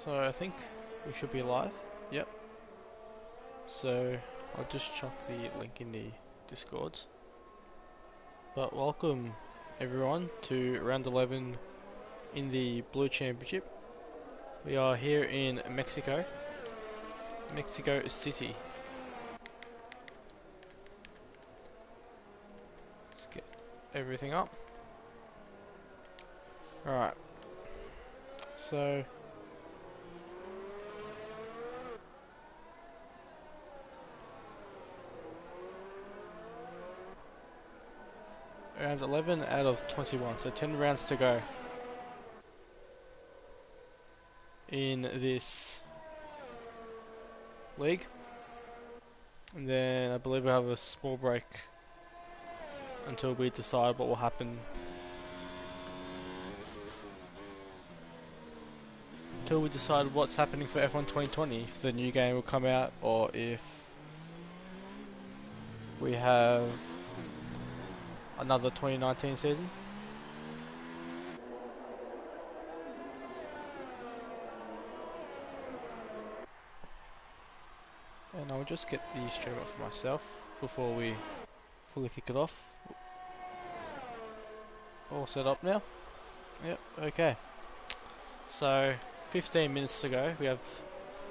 So I think we should be live. Yep. So I'll just chuck the link in the Discord. But welcome everyone to round 11 in the Blue Championship. We are here in Mexico City. Let's get everything up. Alright. So round 11 out of 21, so 10 rounds to go in this league. And then I believe we have a small break until we decide what will happen. Until we decide what's happening for F1 2020, if the new game will come out or if we have another 2019 season. And I'll just get the stream up for myself before we fully kick it off. All set up now? Yep, okay. So 15 minutes to go. We have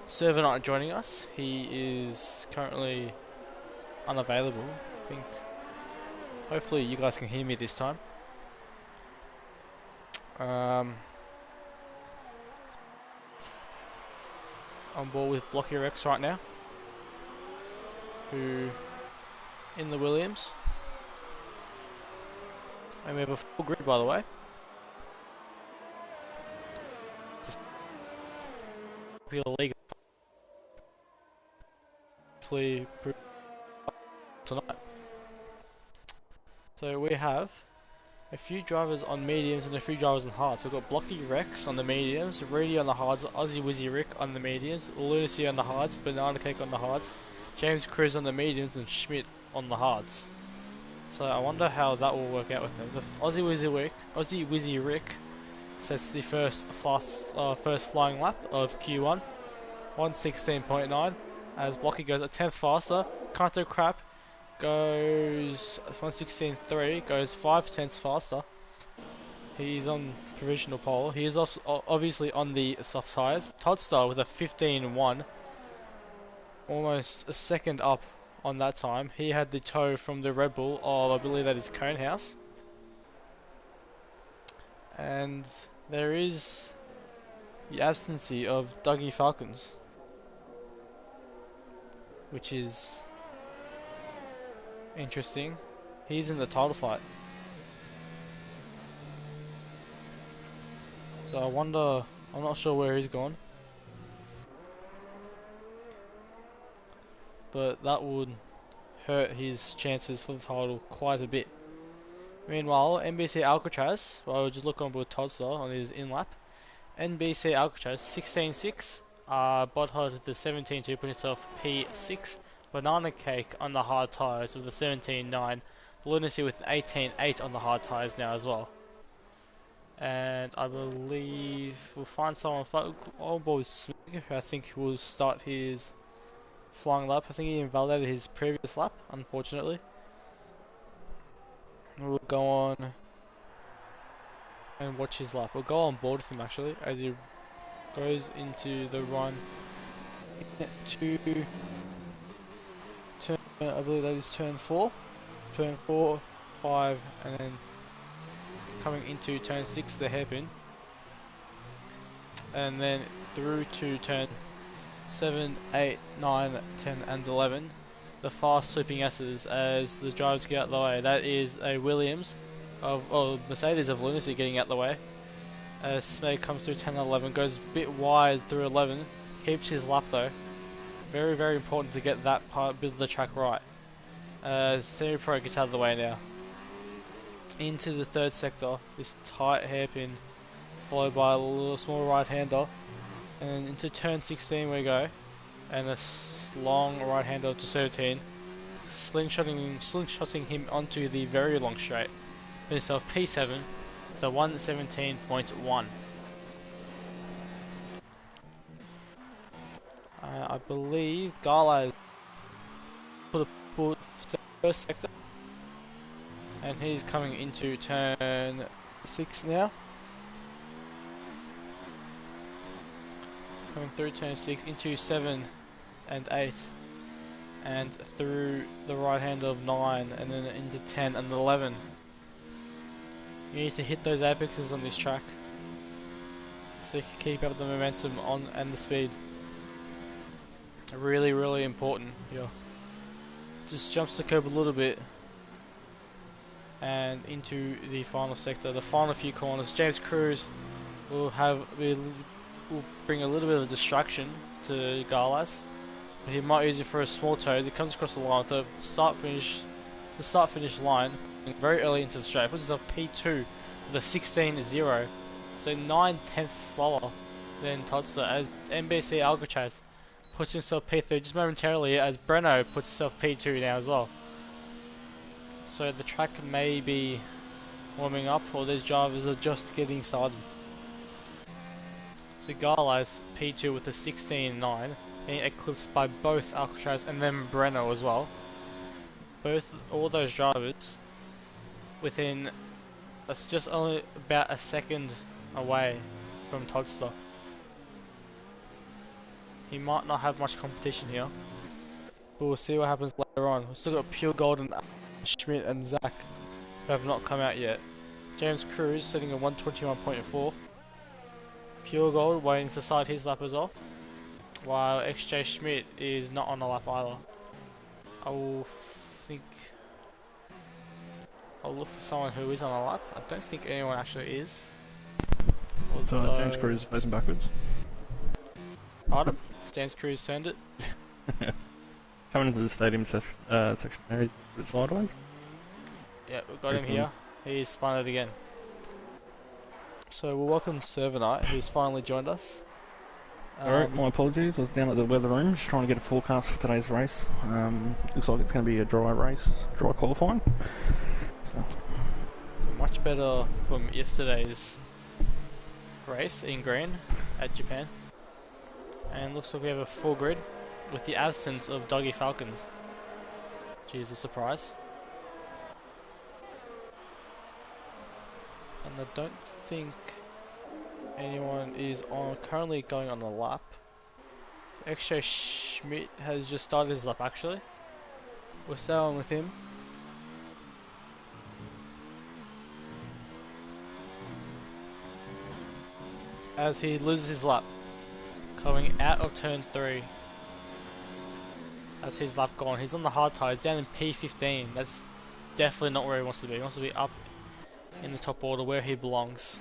Server joining us. He is currently unavailable. I think hopefully you guys can hear me this time. On board with Blocky Rex right now, who in the Williams, and we have a full grid by the way. League hopefully tonight. So we have a few drivers on mediums and a few drivers on hards. So we've got Blocky Rex on the mediums, Reedy on the hards, Aussie Wizzy Rick on the mediums, Lunacy on the hards, Banana Cake on the hards, James Cruz on the mediums, and Schmidt on the hards. So I wonder how that will work out with them. The Aussie Wizzy Rick sets the first flying lap of Q1, 1:16.9, as Blocky goes a 10th faster. Kanto Crap goes 1:16.3, goes 5/10ths faster. He's on provisional pole. He is obviously on the soft tyres. Toddstar with a 15.1, almost a second up on that time. He had the tow from the Red Bull of, I believe that is Conehouse. And there is the absence of Dougie Falcons, which is interesting. He's in the title fight. So I wonder, I'm not sure where he's gone. But that would hurt his chances for the title quite a bit. Meanwhile, NBC Alcatraz, well, I'll just look on with Toddstar on his in-lap. NBC Alcatraz, 16.6. Bodhod with the 17.2, putting himself P6. Banana Cake on the hard tyres with the 17.9. Lunacy with 18.8 on the hard tyres now as well. And I believe we'll find someone on board with Smig, who I think will start his flying lap. I think he invalidated his previous lap, unfortunately. We'll go on and watch his lap. We'll go on board with him actually as he goes into the run to turn, I believe that is turn 4, 5, and then coming into turn 6, the hairpin, and then through to turn 7, 8, 9, 10 and 11, the fast sweeping S's as the drivers get out of the way. That is a Williams or Mercedes of Lunacy getting out the way. As Smeg comes through 10 and 11, goes a bit wide through 11, keeps his lap though. Very, very important to get that bit of the track right. Semi-Pro gets out of the way now. Into the third sector, this tight hairpin, followed by a little small right-hander, and into turn 16 we go, and a long right-hander to 17, slingshotting him onto the very long straight. Himself P7 with a 1:17.1. I believe Gala put first sector, and he's coming into turn 6 now. Coming through turn 6 into 7 and 8, and through the right hand of 9, and then into 10 and 11. You need to hit those apexes on this track so you can keep up the momentum on and the speed. Really, really important here. Just jumps the curb a little bit and into the final sector, the final few corners. James Cruz will bring a little bit of a distraction to Garlas. He might use it for a small toe as he comes across the line with the start-finish line very early into the straight. Puts himself P2 with a 16.0, so 9/10 slower than Todster, as NBC Alcatraz puts himself P3 just momentarily, as Breno puts himself P2 now as well. So the track may be warming up, or these drivers are just getting started. So Garlas P2 with a 16.9, being eclipsed by both Alcatraz and then Breno as well. All those drivers within just only about a second away from Todster. He might not have much competition here, but we'll see what happens later on. We've still got Pure Gold and Schmidt and Zach who have not come out yet. James Cruz sitting at 121.4. Pure Gold waiting to start his lap as well, while XJ Schmidt is not on a lap either. I'll look for someone who is on a lap. I don't think anyone actually is. So James Cruz is facing backwards. Pardon? James Cruz turned it. Coming into the stadium section there, he's a bit sideways. Yeah, we've got him here. He's spun it again. So we'll welcome Servanite, who's finally joined us. Alright, my apologies, I was down at the weather room just trying to get a forecast for today's race. Looks like it's going to be a dry race, dry qualifying. So much better from yesterday's race in green at Japan. And looks like we have a full grid with the absence of Doggy Falcons. Which is a surprise. And I don't think anyone is currently going on a lap. XJ Schmidt has just started his lap actually. We're sailing with him. As he loses his lap, coming out of turn 3. That's his lap gone. He's on the hard tyres, down in P15. That's definitely not where he wants to be. He wants to be up in the top order where he belongs.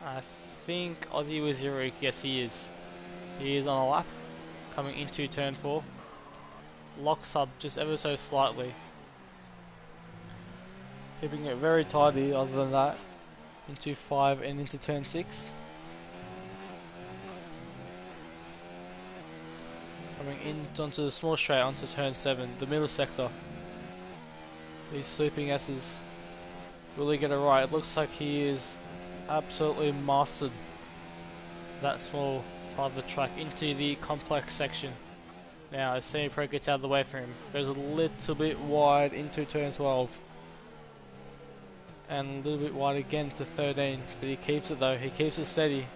I think Aussie Waziruk, yes he is. He is on a lap, coming into turn 4. Locks up just ever so slightly. Keeping it very tidy other than that. Into 5 and into turn 6. Coming in onto the small straight onto turn 7, the middle sector. These sweeping S's really get it right. It looks like he is absolutely mastered that small part of the track into the complex section. Now as Semi-Pro gets out of the way for him, goes a little bit wide into turn 12. And a little bit wide again to 13, but he keeps it though, he keeps it steady.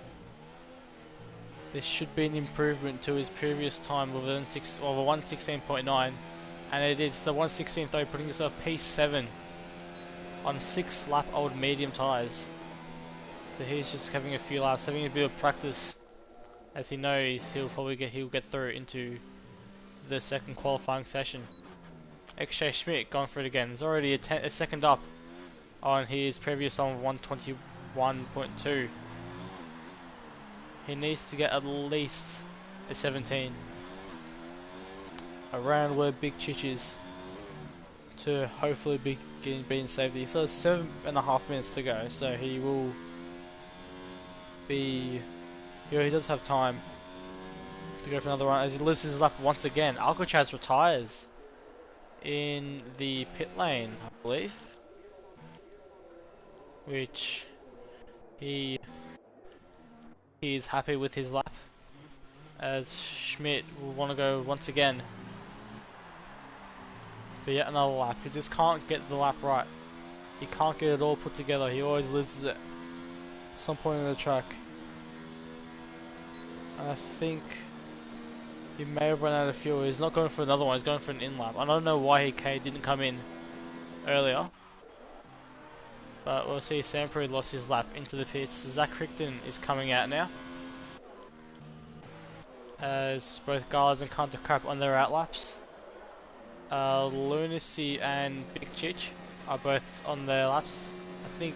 This should be an improvement to his previous time of a 116.9, and it is the 116 though, putting himself P7 on 6 lap old medium tyres. So he's just having a few laps, having a bit of practice, as he knows he'll get through into the second qualifying session. XJ Schmidt going for it again. He's already a second up on his previous time of 121.2. He needs to get at least a 17 around where Big Chich is to hopefully be in safety. So 7.5 minutes to go, so he will be, he does have time to go for another run as he loses his lap once again. Alcatraz retires in the pit lane, I believe, which he he's happy with his lap, as Schmidt will want to go once again for yet another lap. He just can't get the lap right. He can't get it all put together. He always loses it at some point in the track. And I think he may have run out of fuel. He's not going for another one. He's going for an in lap. I don't know why he didn't come in earlier. But we'll see. Samperi lost his lap into the pits. Zach Crichton is coming out now, as both Garlas and Canter Crap on their outlaps. Lunacy and Big Chich are both on their laps. I think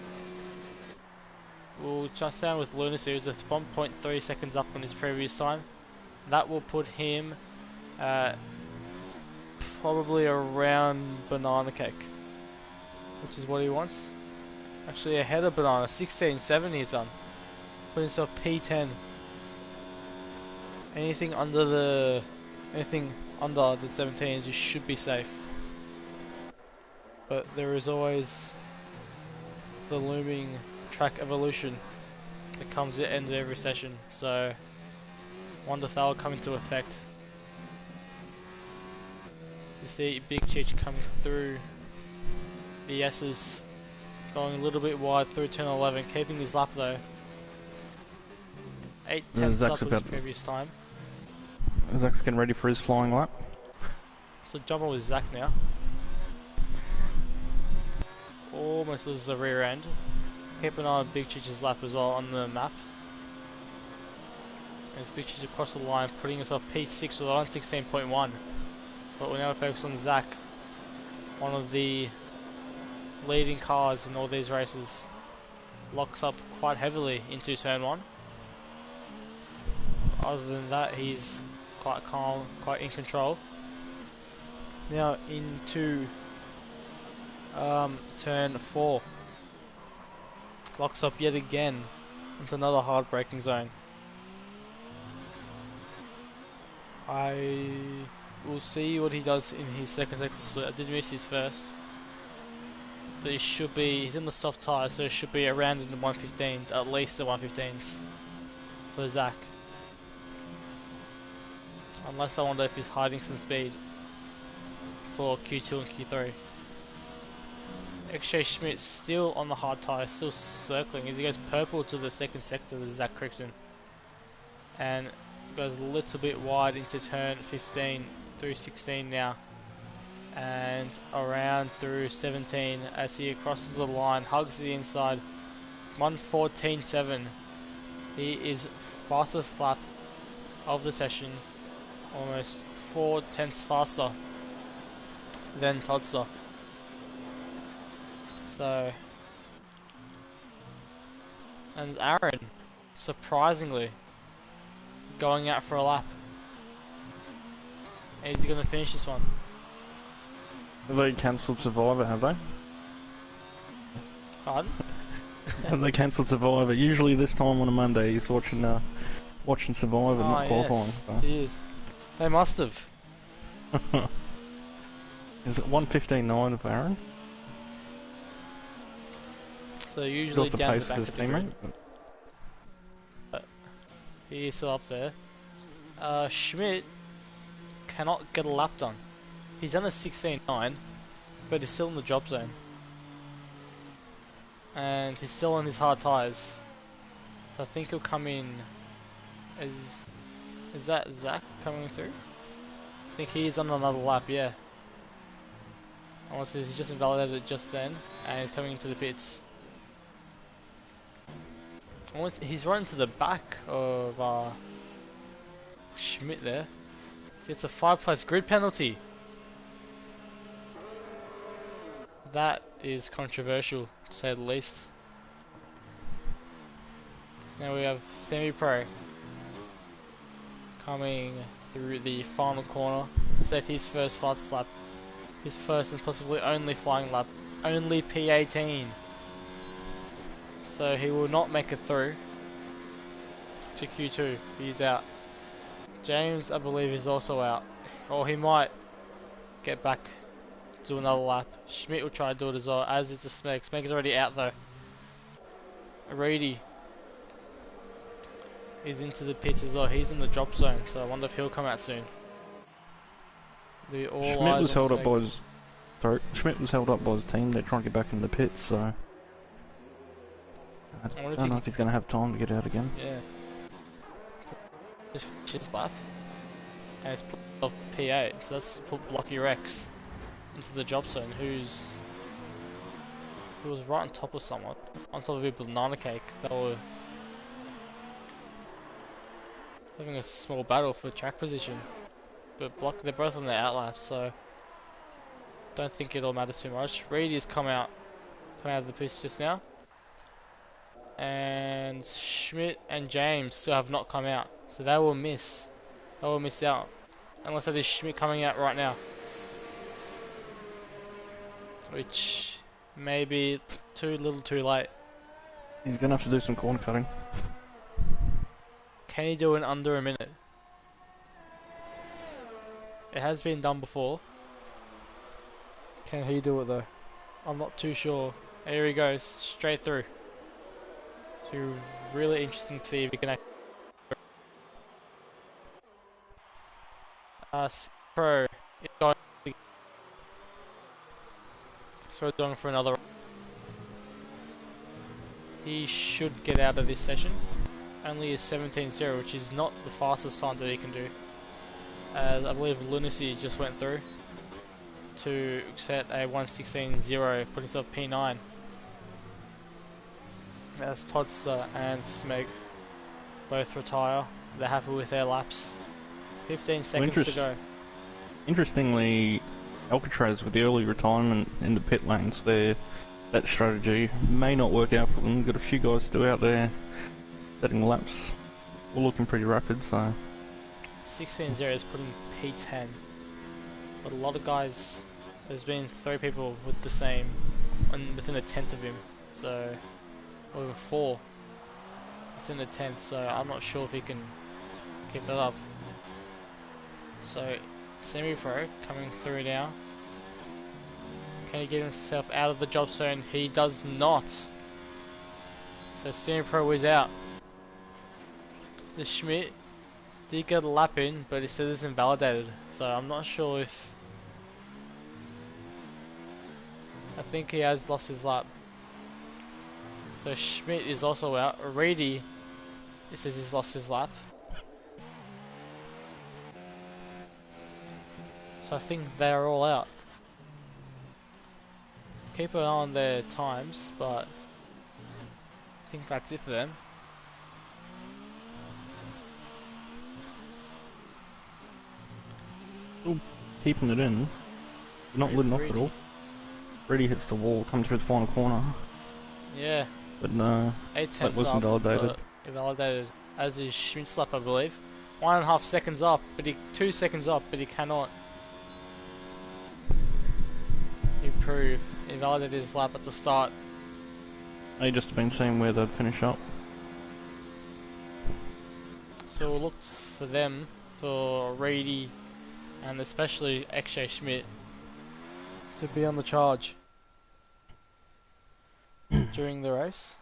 we'll just down with Lunacy, who's 1.3 seconds up on his previous time. That will put him probably around Banana Cake, which is what he wants. Actually ahead of Banana, 16.7 he's on. Put himself P10. Anything under the 17s, you should be safe. But there is always the looming track evolution that comes at the end of every session. So wonder if that will come into effect. You see Big Chich coming through the S's, going a little bit wide through turn 11, keeping his lap though. 8 tenths up on his previous time. Zach's getting ready for his flying lap. So jump on with Zach now. Almost loses the rear end. Keep an eye on Big Chich's lap as well on the map. As Big Chich across the line, putting himself P6 with on 16.1. But we're now focused on Zach, one of the leading cars in all these races. Locks up quite heavily into turn 1. Other than that, he's quite calm, quite in control. Now into turn 4. Locks up yet again into another hard braking zone. I will see what he does in his second sector split. I did miss his first, but he's in the soft tyre, so it should be around in the 115s, at least the 115s for Zach. Unless I wonder if he's hiding some speed for Q2 and Q3. XJ Schmidt still on the hard tyre, still circling as he goes purple to the second sector with Zach Crichton. And goes a little bit wide into turn 15 through 16 now. And around through 17 as he crosses the line, hugs the inside. 1:14.7. He is fastest lap of the session. Almost 4 tenths faster than Todster. So, and Aaron, surprisingly, going out for a lap. Is he going to finish this one? Have they cancelled Survivor, have they? Pardon? Have they cancelled Survivor? Usually this time on a Monday he's watching Survivor, not qualifying. Yes, he is. They must have. Is it 1:15.9 of Aaron? So usually the down pace the back of of his the teammate. grid. But he is still up there. Schmidt cannot get a lap done. He's done a 16.9, but he's still in the drop zone. And he's still on his hard tyres. So I think he'll come in. Is that Zach coming through? I think he's on another lap, yeah. Honestly, he's just invalidated it just then, and he's coming into the pits. He's right into the back of Schmidt there. So it's a 5+ grid penalty. That is controversial, to say the least. So now we have Semi-Pro coming through the final corner to set his first fastest lap. His first and possibly only flying lap. Only P18. So he will not make it through to Q2. He's out. James, I believe, is also out. Or he might get back, do another lap. Schmidt will try to do it as well, as is the Smeg. Smeg is already out though. Reedy is into the pits as well. He's in the drop zone, so I wonder if he'll come out soon. The all Schmidt eyes was on held up Smeg. by his. Sorry, Schmidt was held up by his team. They're trying to get back in the pits, so I don't know if he's going to have time to get out again. Yeah. Just finish his lap, and it's put off P8, so that's put Blocky Rex into the drop zone, who was right on top of someone, on top of a banana cake. They were having a small battle for track position, but they're both on their outlap, so don't think it all matters too much. Reedy's come out of the pits just now, and Schmidt and James still have not come out, so they will miss out, unless that is Schmidt coming out right now, which may be too little too late. He's going to have to do some corner cutting. Can he do it in under a minute? It has been done before. Can he do it though? I'm not too sure. Here he goes, straight through. So really interesting to see if he can Pro is going so going for another. He should get out of this session. Only a 17.0, which is not the fastest time that he can do. I believe Lunacy just went through to set a 1:16.0, put himself P9. As Todster and Smeg both retire. They're happy with their laps. 15 seconds to go. Interestingly, Alcatraz with the early retirement in the pit lanes, that strategy may not work out for them. Got a few guys still out there setting laps, all looking pretty rapid. So 16.0 is putting P10, but a lot of guys. There's been 3 people with the same, within a tenth of him. So, or even 4 within a tenth. So I'm not sure if he can keep that up. So, semi-pro coming through now. Can he get himself out of the job zone? He does not. So semi-pro is out. The Schmidt did get a lap in, but it says it's invalidated. So I'm not sure if. I think he has lost his lap. So Schmidt is also out. Reedy, it says he's lost his lap. So I think they're all out. Keep an eye on their times, but I think that's it for them. still keeping it in, not letting off at all. Reedy hits the wall, coming through the final corner. Yeah. But no, 8 that tenths was up, invalidated. Invalidated, as is Schmidt's lap, I believe. 1.5 seconds up, but 2 seconds up, but he cannot improve. Invalidated his lap at the start. They just have been seeing where they'd finish up. So we'll look for them, for Reedy, and especially XJ Schmidt, to be on the charge during the race.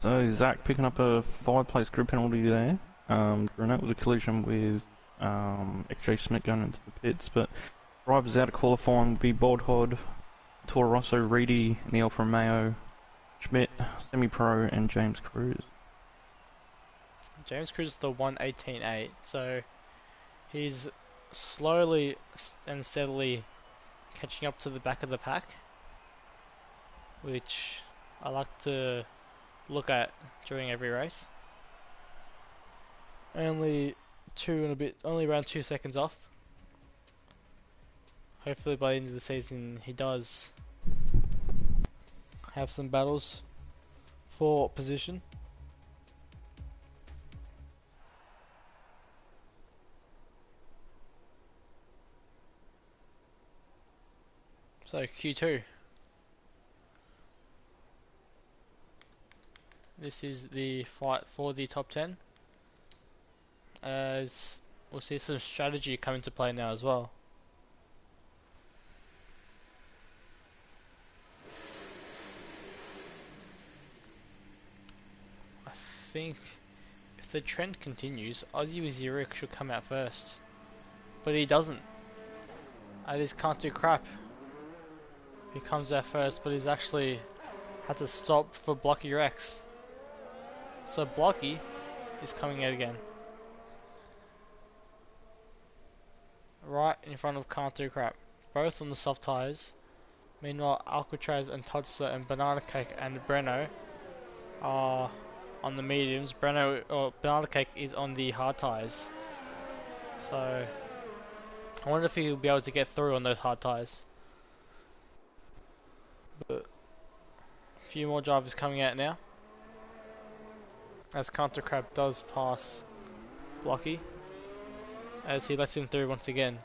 So Zach picking up a 5-place grid penalty there. That was a collision with XJ Smith going into the pits, but drivers out of qualifying will be Bodhod, Toro Rosso, Reedy, and the Alfa Romeo, Schmidt, Semi-Pro, and James Cruz. James Cruz is the 1:18.8, so he's slowly and steadily catching up to the back of the pack, which I like to look at during every race. Only around 2 seconds off. Hopefully by the end of the season he does have some battles for position. So Q2. This is the fight for the top 10. As we'll see some strategy come into play now as well. think if the trend continues, Aussie with Zurich should come out first. But he doesn't. I just can't do crap. He comes out first, but he's actually had to stop for Blocky Rex. So Blocky is coming out again. Right in front of Can't Do Crap. Both on the soft tyres. Meanwhile, Alcatraz and Todster and Banana Cake and Breno are on the mediums. Banana Cake is on the hard tyres. So I wonder if he'll be able to get through on those hard tyres. But a few more drivers coming out now. As Counter Crab does pass Blocky. As he lets him through once again.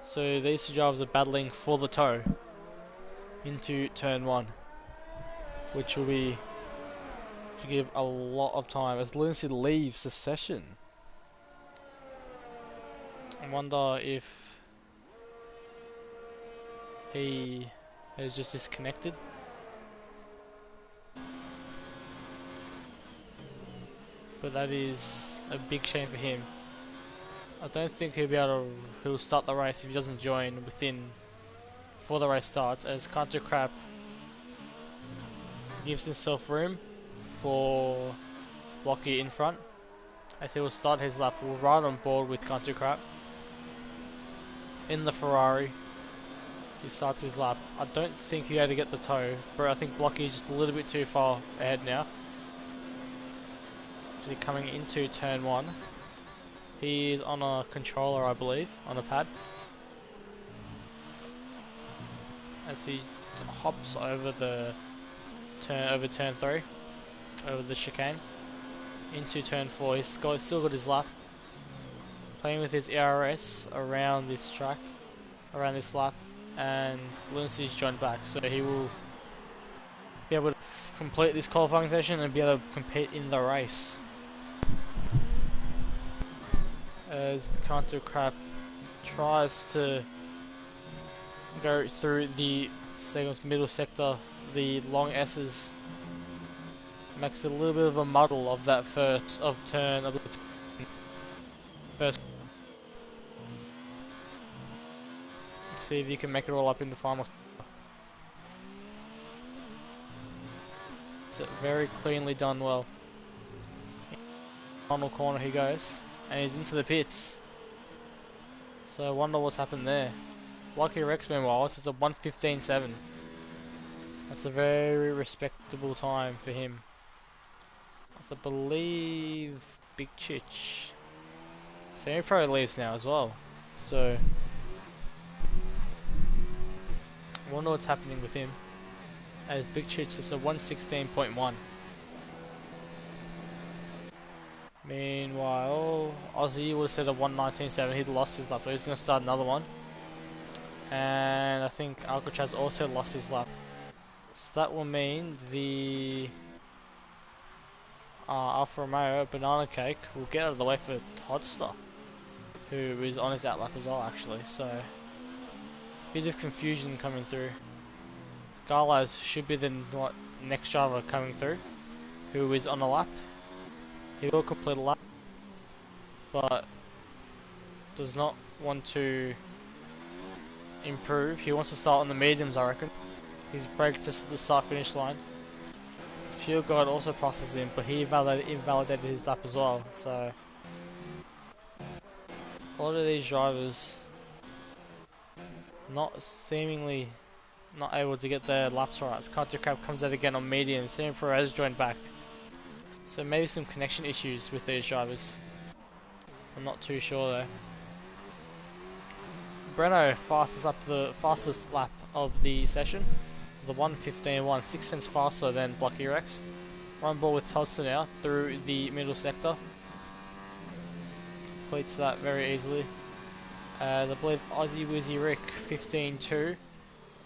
So these two drivers are battling for the toe into turn 1. Which will be to give a lot of time as Lunacy leaves the session. I wonder if he has just disconnected. But that is a big shame for him. I don't think he'll start the race if he doesn't join before the race starts, as Canto Crap gives himself room for Blocky in front, as he will start his lap right on board with Canto Crap. In the Ferrari, he starts his lap. I don't think he had to get the toe, but I think Blocky is just a little bit too far ahead now. He's coming into turn 1. He is on a controller, I believe, on a pad. As he hops over turn 3, over the chicane, into turn 4. He's still got his lap, playing with his ARS around this track, around this lap, and Lunacy's joined back, so he will be able to complete this qualifying session and be able to compete in the race. As Canto Crap tries to go through the middle sector, the long S's, makes a little bit of a muddle of that first first. Let's see if you can make it all up in the final. It's very cleanly done well. Final corner he goes. And he's into the pits. So I wonder what's happened there. Lucky Rex meanwhile, it's a 1:15.7. That's a very respectable time for him. That's, I believe, Big Chich. Semi-Pro leaves now as well. So I wonder what's happening with him. As Big Chich is a 1:16.1. Meanwhile, Aussie would have said a 1:19.7. He'd lost his lap, so he's going to start another one. And I think Alcatraz also lost his lap. So that will mean the Alfa Romeo Banana Cake will get out of the way for Todster, who is on his outlap as well, actually. So, bit of confusion coming through. Garlize should be the next driver coming through, who is on a lap. He will complete a lap, but does not want to improve. He wants to start on the mediums, I reckon. He's braked just at the start-finish line. His fuel guide also passes him, but he invalidated his lap as well. So a lot of these drivers seemingly not able to get their laps right. As Canto Crab comes out again on mediums. Sam Perez joined back. So maybe some connection issues with these drivers. I'm not too sure though. Breno fastest lap of the session. The 1:15.1, 6 tenths faster than Blocky Rex. Run ball with Toster now through the middle sector. Completes that very easily. I believe Aussie Wizzy Rick 15.2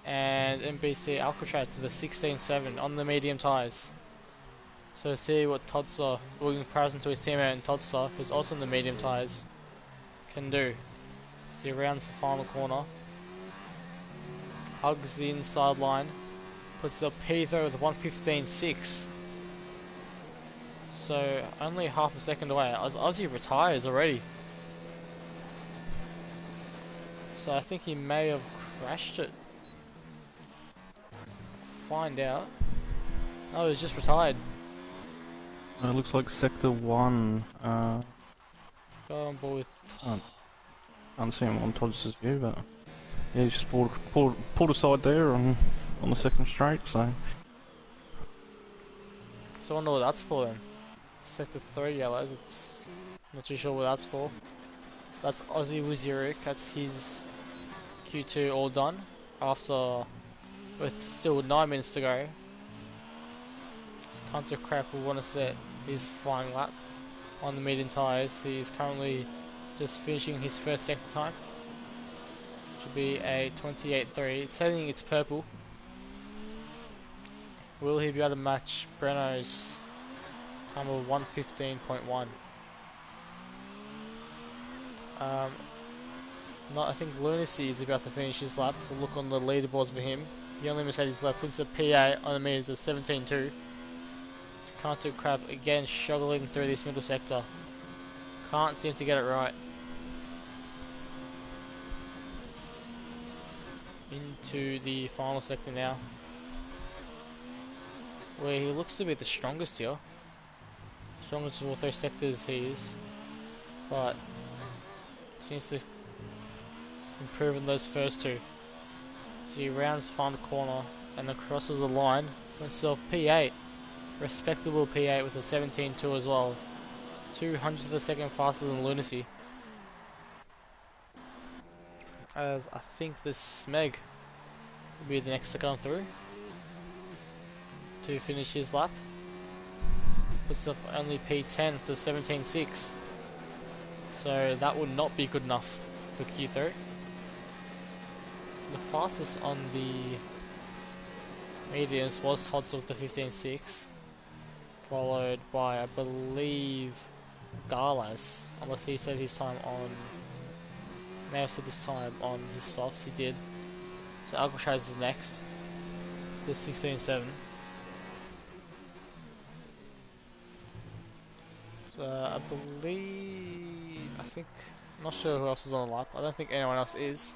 and NBC Alcatraz to the 16.7 on the medium tyres. So see what Todster, in comparison to his teammate in Todster, who's also in the medium tyres, can do. As he rounds the final corner, hugs the inside line, puts up P3 with 1:15.6. So only half a second away. As Ozzy retires already. So I think he may have crashed it. Find out. No, he's just retired. It looks like Sector 1. Go on board with. Can't see him on Todd's view, but yeah, he's just pulled aside there on the second straight. So I wonder what that's for then. Sector 3 yellows. It's not too sure what that's for. That's Aussie Wiziric. That's his Q2 all done. After with still 9 minutes to go. Hunter Crap will want to set his flying lap on the medium tyres. He's currently just finishing his first sector time. Should be a 28.3. It's saying it's purple. Will he be able to match Breno's time of 1:15.1? I think Lunacy is about to finish his lap. We'll look on the leaderboards for him. He only missed his lap, puts the PA on the meters of 17.2. Can't Crab again struggling through this middle sector. Can't seem to get it right. Into the final sector now. Where he looks to be the strongest here. Strongest of all 3 sectors he is. But seems to improve in those first 2. So he rounds the final corner and then crosses the line for himself P8. Respectable P8 with a 17.2 as well. 200th of a second faster than Lunacy. As I think the Smeg will be the next to come through to finish his lap. Puts off only P10 for 17.6. So that would not be good enough for Q3. The fastest on the mediums was Hodds with the 15.6. Followed by, I believe, Garlas, unless he said his time on, may have said his time on his softs, he did. So Alcatraz is next, to 16.7. So I think, I'm not sure who else is on the lap, I don't think anyone else is.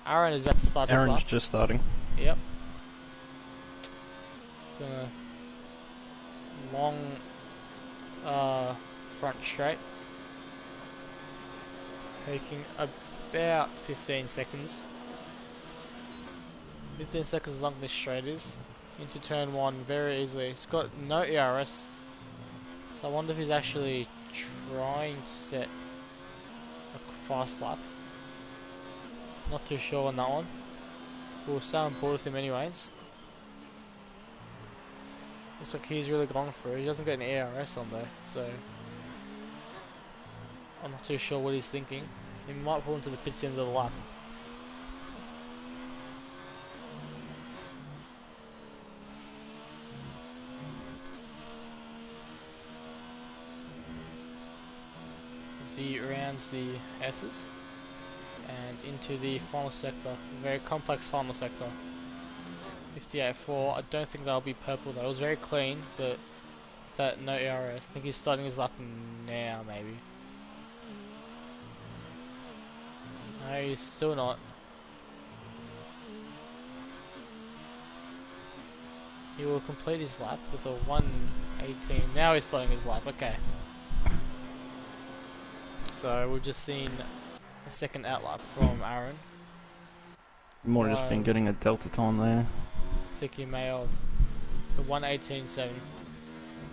Aaron is about to start his lap. Aaron's just starting. Yep. Gonna long front straight, taking about 15 seconds. 15 seconds as long as this straight is. Into turn 1 very easily. It's got no ERS, so I wonder if he's actually trying to set a fast lap. Not too sure on that one. We'll stay on board with him anyways. Looks like he's really gone for it. He doesn't get an ARS on there, so I'm not too sure what he's thinking. He might pull into the pits at the end of the lap. As he rounds the S's and into the final sector, very complex final sector. 58.4. I don't think that'll be purple though. It was very clean, but that no ERS. I think he's starting his lap now, maybe. No, he's still not. He will complete his lap with a 1:18. Now he's starting his lap. Okay. So we've just seen a second outlap from Aaron. Might have just been getting a delta time there. Siki may have the 1:18.7.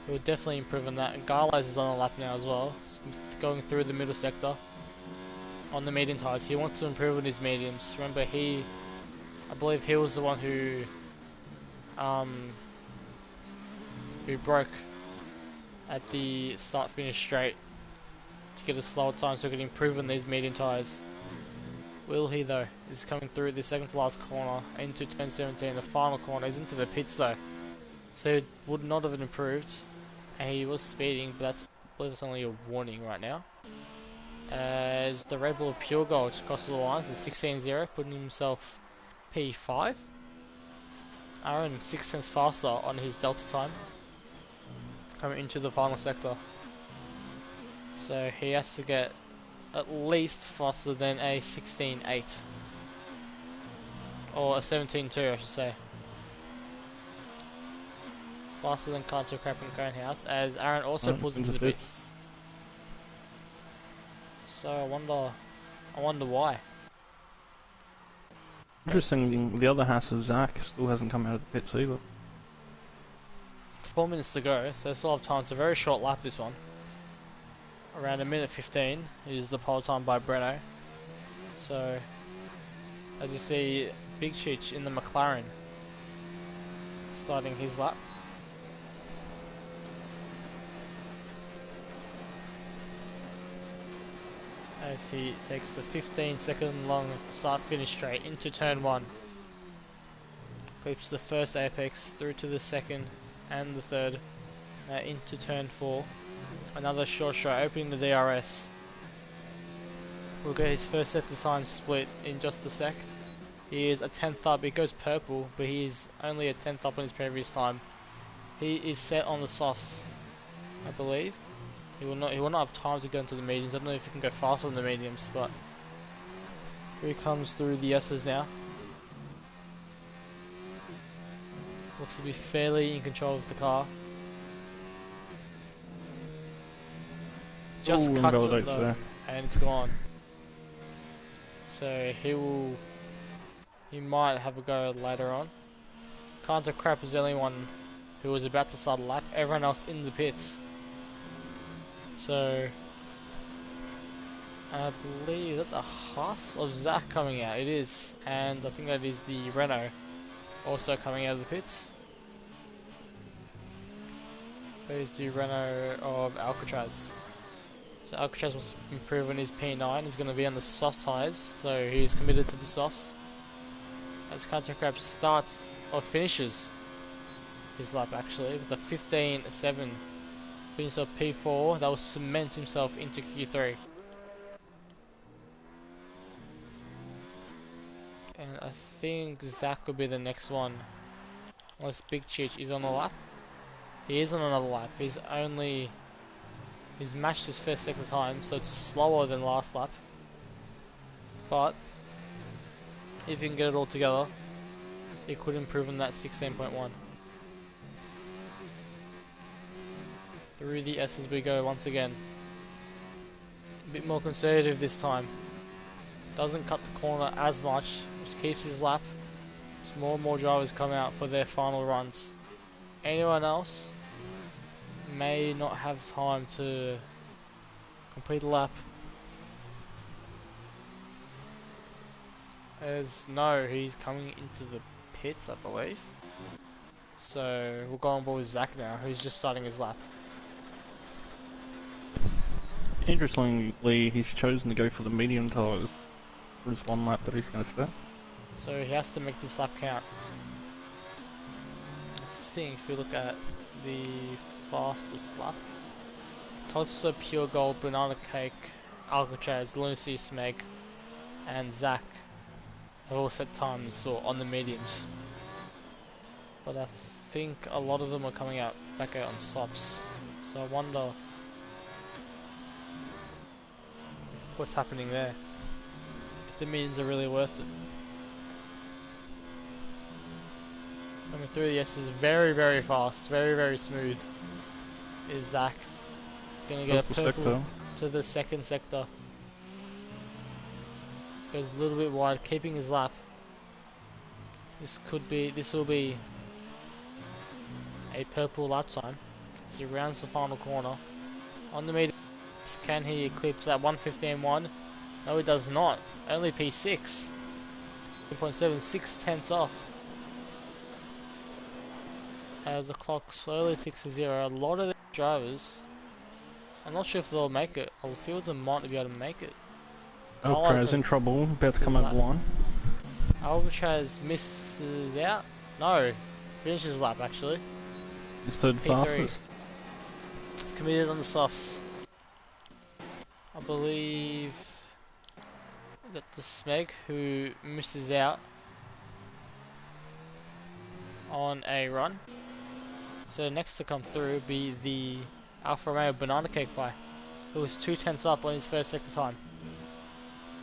He will definitely improve on that. And Garlas is on the lap now as well, going through the middle sector on the medium tyres. He wants to improve on his mediums. Remember, I believe he was the one who broke at the start-finish straight to get a slower time so he could improve on these medium tyres. Will he though? He's coming through the second to last corner into turn 17, the final corner. He's into the pits though, so he would not have improved. And he was speeding, but I believe it's only a warning right now. As the Red Bull of Pure Gold crosses the line to 16.0, putting himself P5. Aaron 6 cents faster on his delta time. coming into the final sector. So he has to get at least faster than a 16.8. Or a 17.2 I should say. Faster than Canto Crap and Conehouse, as Aaron also Right, pulls in into the the fifth. pits. So I wonder why. Interesting, the other Haas of Zach still hasn't come out of the pits either. 4 minutes to go, so they still have time. It's a very short lap this one. Around a minute 15 is the pole time by Breno. So, as you see, Big Chich in the McLaren starting his lap. As he takes the 15-second long start finish straight into turn 1. Clips the first apex through to the second and the third. Into turn 4. Another short straight opening the DRS. We'll get his first sector time split in just a sec. He is a 10th up, it goes purple, but he is only a 10th up on his previous time. He is set on the softs, I believe. He will not have time to go into the mediums. I don't know if he can go faster on the mediums, but here he comes through the S's now. Looks to be fairly in control of the car. Just Ooh, cuts it invalidates though, there. and it's gone. So he might have a go later on. Canto Crap is the only one who was about to start a lap. Everyone else in the pits. So I believe that the Haas of Zach coming out. It is, and I think that is the Renault also coming out of the pits. There's the Renault of Alcatraz. So Alcatraz was improving his P9. He's going to be on the soft tyres, so he's committed to the softs. As Canto Crab starts or finishes his lap actually with a 15.7. Finished up P4. That will cement himself into Q3. And I think Zach will be the next one. Unless Big Chich is on the lap. He is on another lap. He's matched his first sector time, so it's slower than last lap. But if he can get it all together, he could improve on that 16.1. Through the S's we go once again. A bit more conservative this time. Doesn't cut the corner as much, which keeps his lap. As more and more drivers come out for their final runs. Anyone else may not have time to complete a lap. As no, he's coming into the pits, I believe. So we'll go on board with Zach now, who's just starting his lap. Interestingly, he's chosen to go for the medium tyres for his one lap that he's going to set. So he has to make this lap count. I think if you look at the fastest lap, Totsa, Pure Gold, Banana Cake, Alcatraz, Lunacy, Smeg, and Zach have all set times on the mediums. But I think a lot of them are coming out back out on softs. So I wonder what's happening there. If the mediums are really worth it. Coming through the S is very, very fast, very, very smooth. Is Zach gonna get a purple sector to the second sector? Goes a little bit wide, keeping his lap. This will be a purple lap time. As he rounds the final corner. On the meter, can he eclipse that 1:15.1? No, he does not. Only P6. 2.7, 6/10 off. As the clock slowly ticks to 0, a lot of the drivers, I'm not sure if they'll make it. A few of them might be able to make it. Alcatraz in trouble, about to come over the line. Alcatraz misses out. No, finishes his lap actually. He's third P3. fastest. It's committed on the softs. I believe that the Smeg who misses out on a run. So next to come through would be the Alfa Romeo Banana Cake guy, who was 2 tenths up on his first sector time.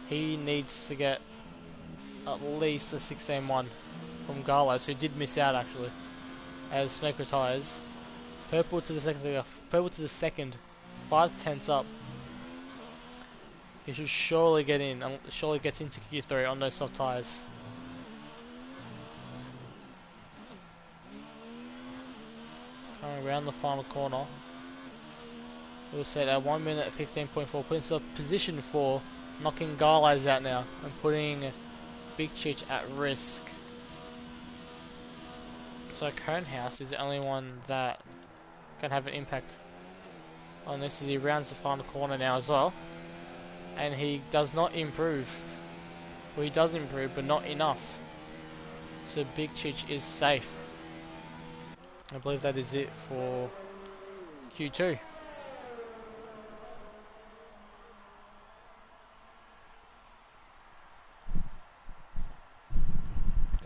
He needs to get at least a 16.1 from Garlas, who did miss out actually, as Snake retires. Purple to the second, 5 tenths up. He should surely get in, surely gets into Q3 on those soft tyres. Coming around the final corner. We'll set at 1 minute 15.4, putting himself position for knocking Garlas out now and putting Big Cheech at risk. So Conehouse is the only one that can have an impact on this as he rounds the final corner now as well. And he does not improve. Well, he does improve, but not enough. So Big Cheech is safe. I believe that is it for Q2.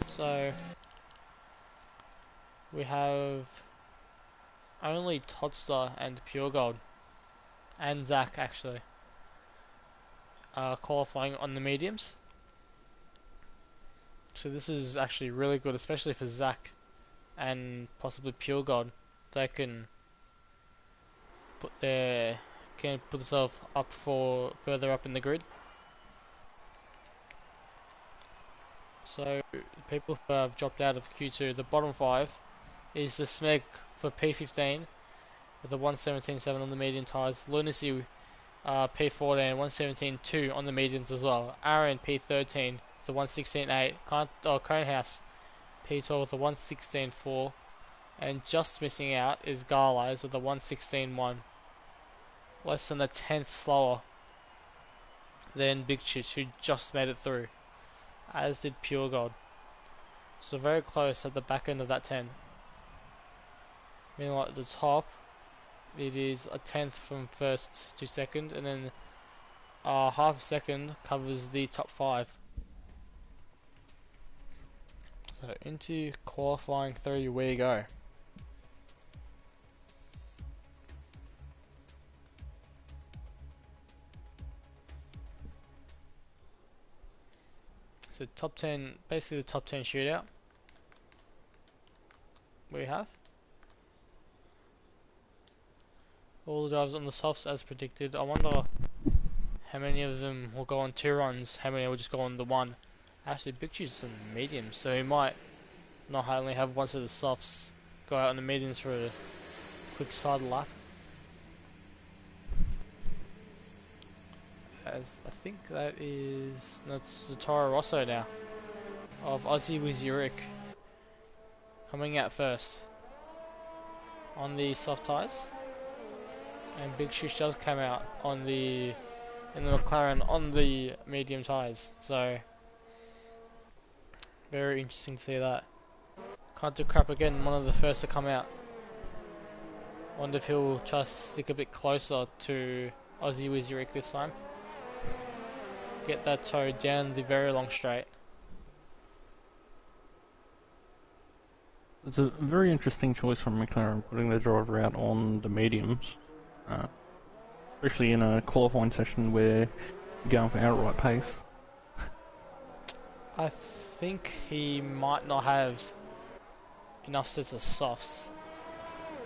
So we have only Todster and Pure Gold, and Zach actually, qualifying on the mediums. So this is actually really good, especially for Zach and possibly Pure Gold. They can put themselves up for further up in the grid. So people who have dropped out of Q2, the bottom 5 is the Smeg for P15 with the 117.7 on the medium tyres, Lunacy P14, 117.2 on the mediums as well, Aaron P13 the 116.8, Conehouse P12 with the 116.4, and just missing out is Garlize with the 116.1, less than a tenth slower than Big Chich, who just made it through, as did Pure Gold. So very close at the back end of that 10. Meanwhile at the top, it is a tenth from first to second, and then half a second covers the top 5. So into qualifying 3 we go. So top 10, basically the top 10 shootout we have. All the drivers on the softs as predicted. I wonder how many of them will go on 2 runs, how many will just go on the 1. Actually, Big Cheese is on the mediums, so he might not only have one set of softs, go out on the mediums for a quick side lap. As I think that's the Toro Rosso now of Aussie Wizzy Rick coming out first on the soft tyres, and Big Shush does come out in the McLaren on the medium tyres. So very interesting to see that. Can't do crap again, one of the first to come out. Wonder if he'll try to stick a bit closer to Aussie Wizzy Rick this time. Get that toe down the very long straight. It's a very interesting choice from McLaren putting their driver out on the mediums, especially in a qualifying session where you're going for outright pace. I think he might not have enough sets of softs,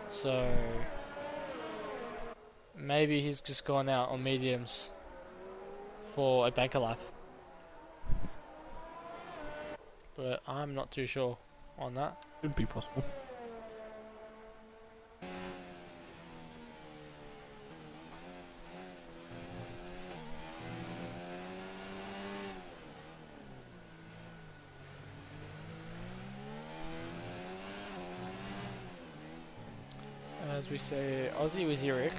so maybe he's just gone out on mediums for a banker lap, but I'm not too sure on that. Could be possible. As we say, Aussie Wizzy Rick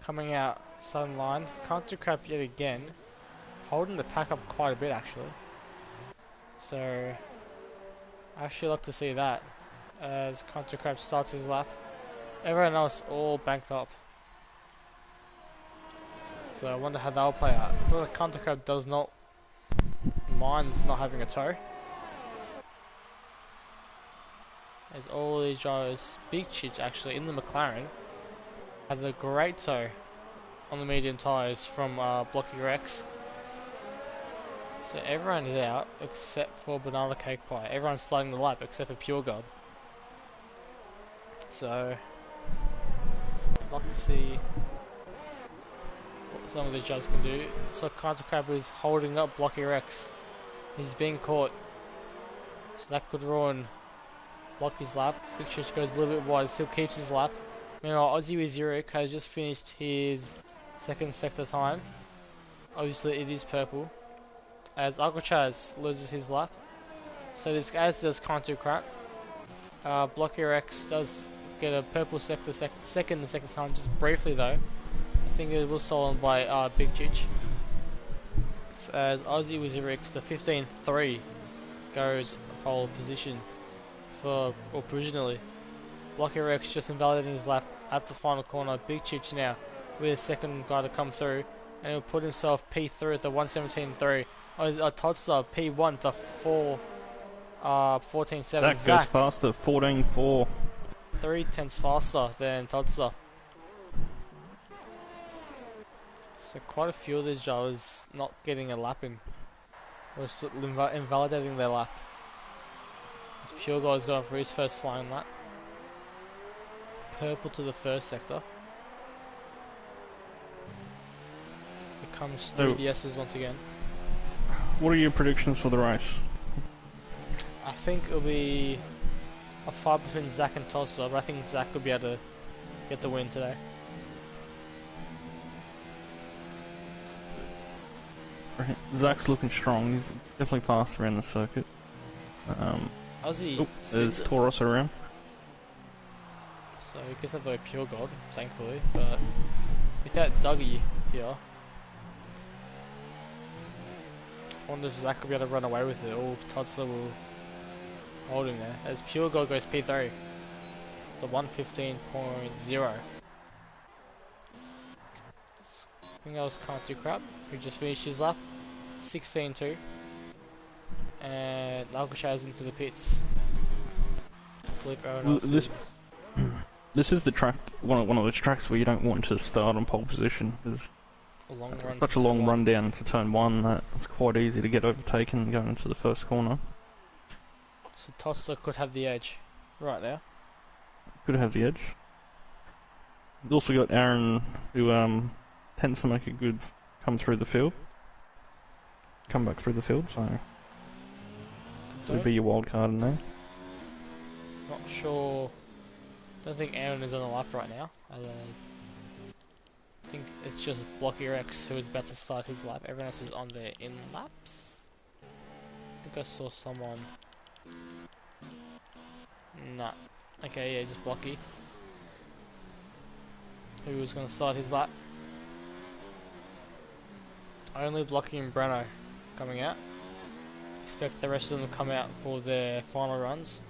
coming out southern line, can't do crap yet again, holding the pack up quite a bit actually. So I actually like to see that as Contra Crab starts his lap. Everyone else all banked up. So I wonder how that'll play out. So the Contra Crab does not mind not having a toe. As all these drivers, Big Chich actually in the McLaren, had a great toe on the medium tyres from Blocky Rex. So everyone is out except for Banana Cake Pie. Everyone's sliding the lap except for Pure God. So I'd like to see what some of these drivers can do. So Canter Crab is holding up Blocky Rex. He's being caught. So that could ruin Blocky's lap. Big Chich goes a little bit wide, still keeps his lap. Meanwhile, Aussie with Zurich has just finished his second sector time. Obviously it is purple. As Alcatraz loses his lap. So this as does Cantu Crap. Blocky Rex does get a purple sector second and second time, just briefly though. I think it was stolen by Big Chich. As Aussie with Zurich, the 15-3 goes pole position for, or provisionally. Blocky Rex just invalidating his lap at the final corner. Big Chich now with a second guy to come through, and he'll put himself P3 at the 117.3. Todster P1 the 14.7. That goes faster, 14.4. 3/10 faster than Todster. So quite a few of these drivers not getting a lap in, or invalidating their lap. This Pure Guy's going for his first flying lap. Purple to the first sector. It comes through the S's once again. What are your predictions for the race? I think it'll be a fight between Zach and Tossa, but I think Zach will be able to get the win today. Zach's looking strong. He's definitely faster around the circuit. Aussie. There's Taurus around. So he gets have the Pure God, thankfully, but without Dougie here, I wonder if Zach will be able to run away with it, or if Toddler will hold him there. As Pure God goes P3, the 115.0. I think that was Can't Do Crap, who just finished his lap, 16.2. And Alcatraz into the pits. This is the track, one of those tracks where you don't want to start on pole position. There's such a long run down into turn 1 that it's quite easy to get overtaken going into the first corner. So Tossa could have the edge right now. Could have the edge. We've also got Aaron, who tends to make a good come through the field. Come back through the field, so would be your wild card in there. Not sure. Don't think Aaron is on the lap right now. I think it's just Blocky Rex who is about to start his lap. Everyone else is on their in laps. I think I saw someone. Nah. Okay, yeah, just Blocky. Who was going to start his lap. Only Blocky and Breno coming out. Expect the rest of them to come out for their final runs.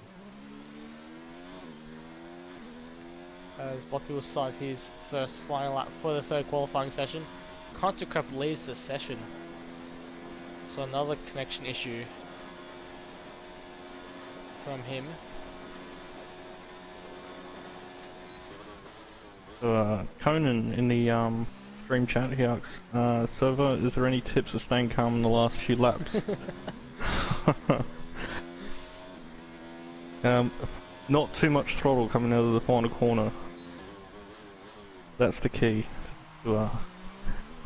As Blocky will start his first flying lap for the third qualifying session. Cantu Cup leaves the session. So another connection issue from him. So Conan in the stream chat, he asks, server, is there any tips for staying calm in the last few laps? Not too much throttle coming out of the final corner. That's the key to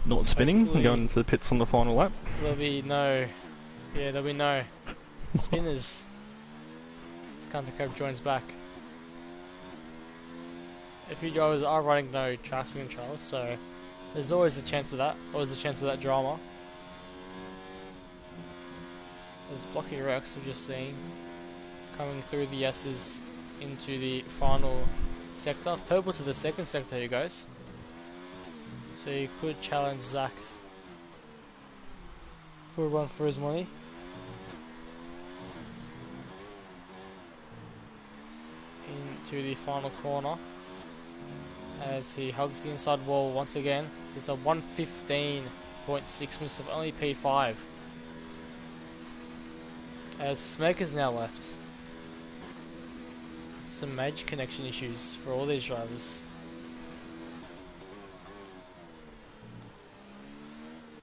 not spinning and going into the pits on the final lap. There'll be no spinners. This Canter Crab joins back. A few drivers are running no traction control, so there's always a chance of that. Always a chance of that drama. There's Blocky Rex, we're just seeing, coming through the S's into the final sector. Purple to the second sector, you guys. So you could challenge Zach for a run for his money. Into the final corner. As he hugs the inside wall once again. This is a 115.6 minutes of only P5. As Smoker's now left. some major connection issues for all these drivers.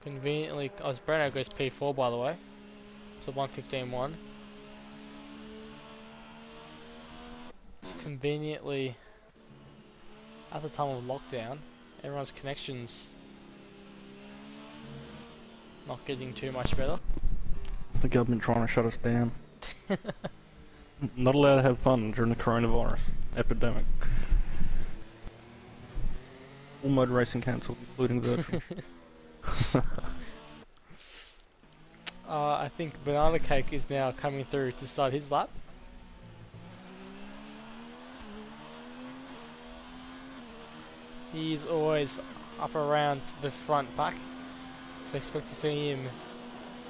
Conveniently, Brano goes P4 by the way, so 1:15.1. It's conveniently at the time of lockdown, everyone's connections not getting too much better. The government trying to shut us down. Not allowed to have fun during the coronavirus epidemic. All mode racing cancelled, including virtual. I think Banana Cake is now coming through to start his lap. He's always up around the front pack, so expect to see him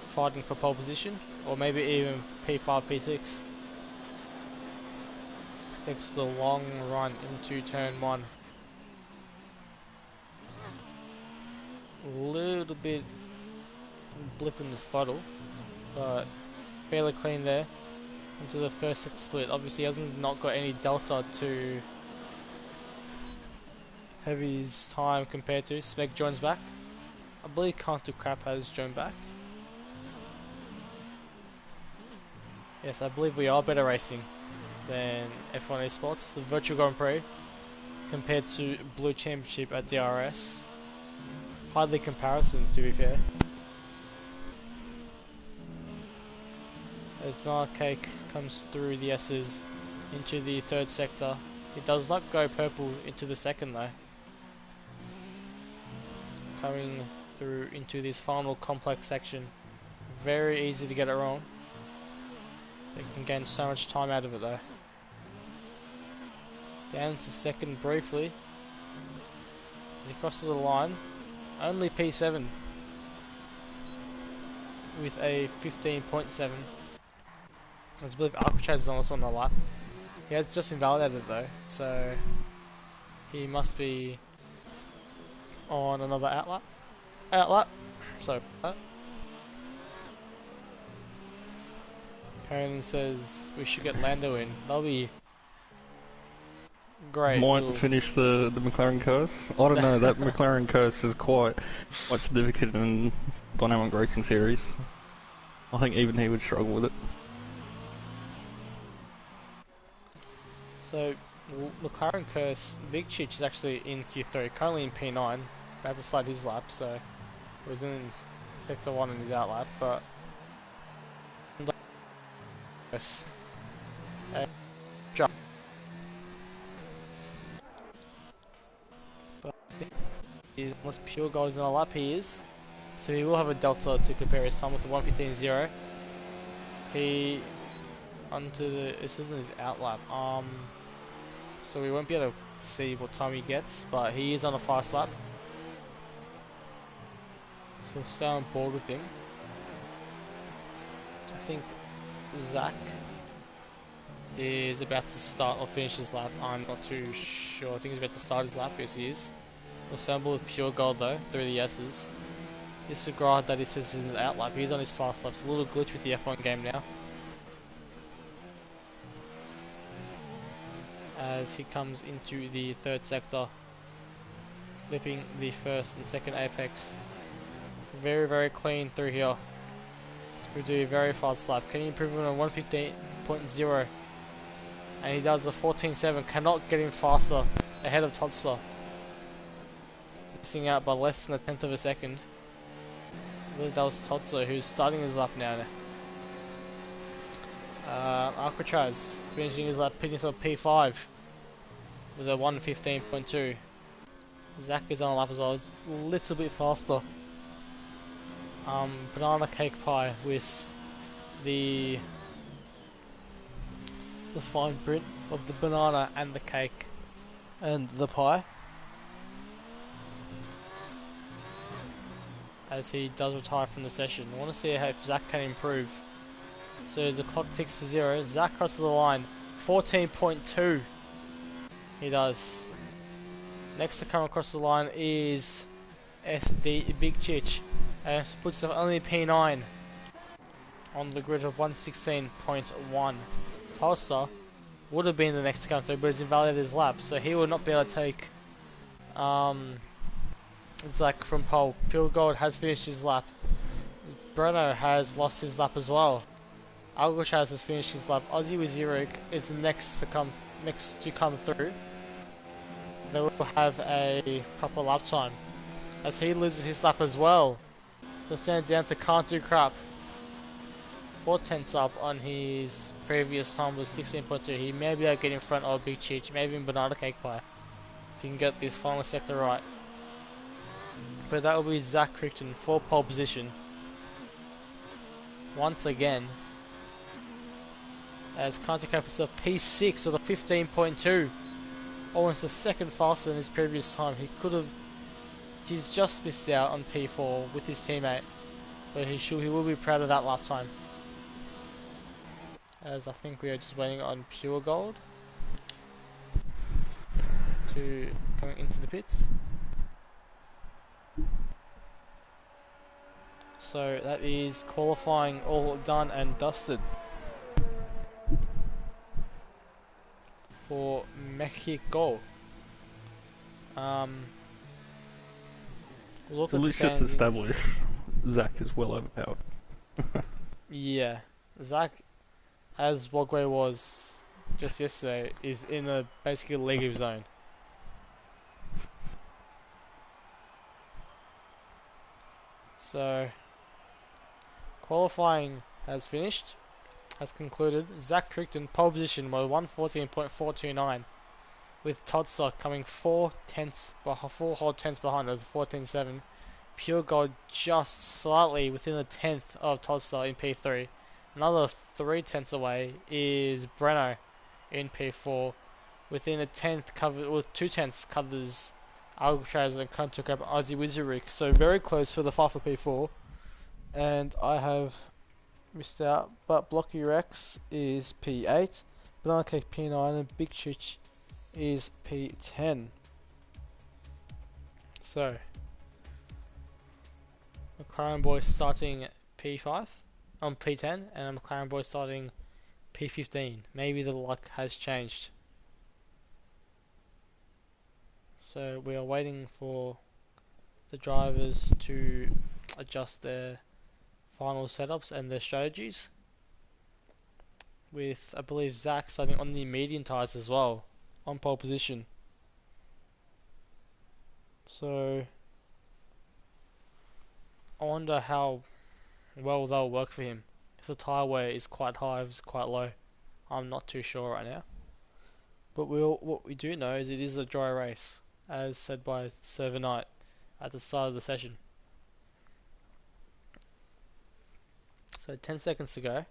fighting for pole position, or maybe even P5, P6. Takes the long run into turn 1. A little bit blip in the throttle, but fairly clean there. Into the first set split. Obviously he hasn't not got any delta to have his time compared to. Smeg joins back. I believe Can't Do Crap has joined back. Yes, I believe we are better racing than F1 Esports. The Virtual Grand Prix compared to Blue Championship at DRS. Hardly comparison, to be fair. As Banana Cake comes through the S's into the third sector. He does not go purple into the second though. Coming through into this final complex section. Very easy to get it wrong. They can gain so much time out of it though. Down to second briefly. As he crosses the line. Only P7. With a 15.7. I believe Alcatraz is on this one a lap. He has just invalidated though, so he must be on another outlap. So Conan says we should get Lando in. That'll be great. Might finish the McLaren curse. I don't know. That McLaren curse is quite significant in dynamic racing series. I think even he would struggle with it. So, McLaren Curse, Big Chich is actually in Q3, currently in P9, about to start his lap, so he was in Sector 1 in his outlap, but yes. Jump. But I think unless Pure Gold is in a lap, he is, so he will have a delta to compare his time with the 1:15.0. He onto the, this isn't his outlap, so we won't be able to see what time he gets, but he is on a fast lap, so we'll stay on board with him. I think Zach is about to start or finish his lap. I'm not too sure. I think he's about to start his lap. Yes, he is. We'll stay on board with Pure Gold though through the S's. Disregard that he says he's in the outlap. He's on his fast lap. It's a little glitch with the F1 game now. As he comes into the third sector, flipping the first and second apex. Very, very clean through here. We do a very fast lap. Can he improve on a 1:15.0? And he does a 14.7. Cannot get him faster ahead of Todsler. Missing out by less than a tenth of a second. I believe that was Todsler who's starting his lap now. Alcatraz finishing his lap, pitting for P5 with a 1:15.2. Zach is on a lap as well. It's a little bit faster. Banana Cake Pie with the fine print of the banana and the cake and the pie. As he does retire from the session. I want to see if Zach can improve. So as the clock ticks to 0, Zach crosses the line. 14.2. He does. Next to come across the line is SD Big Chich. And puts himself only P9 on the grid of 1:16.1. Tulsa would have been the next to come through, but he's invalidated his lap, so he will not be able to take Zach from pole. Pure Gold has finished his lap. Breno has lost his lap as well. Alcatraz has finished his lap. Aussie with Zurich is the next to come through. They will have a proper lap time as he loses his lap as well. So stand down to can't do crap. 4 tenths up on his previous time was 16.2. He may be able to get in front of Big Cheech, maybe even Banana Cake Pie, if he can get this final sector right. But that will be Zach Crichton for pole position. Once again, as Conti Cap himself P6 with a 15.2, almost a second faster than his previous time. He's just missed out on P4 with his teammate, but he will be proud of that lap time. As I think we are just waiting on Pure Gold to coming into the pits. So that is qualifying all done and dusted for Mexico. Look So at the let's just standings. establish Zach is well overpowered. Yeah, Zach, as Wogway was just yesterday, is in a basically league of his own. So qualifying has finished, has concluded. Zach Crichton pole position by 114.429, with Todd Stock coming 4 whole tenths behind us, 14.7. Pure Gold just slightly within a tenth of Todd Stock in P3. Another 3 tenths away is Breno in P4. Within a tenth with 2 tenths covers Alcatraz and took up Ozzy Wizarick. So very close for the fight for P4. And I have missed out, but Blocky Rex is P8, Banana Cake P9, and Big Chich is P10. So McLaren Boy starting P5 on P10, and McLaren Boy starting P15. Maybe the luck has changed. So we are waiting for the drivers to adjust their final setups and their strategies. With, I believe, Zach starting on the medium tyres as well, on pole position. So I wonder how well they'll work for him. If the tyre wear is quite high, if it's quite low, I'm not too sure right now. But what we do know is it is a dry race, as said by Server Knight at the start of the session. So 10 seconds to go,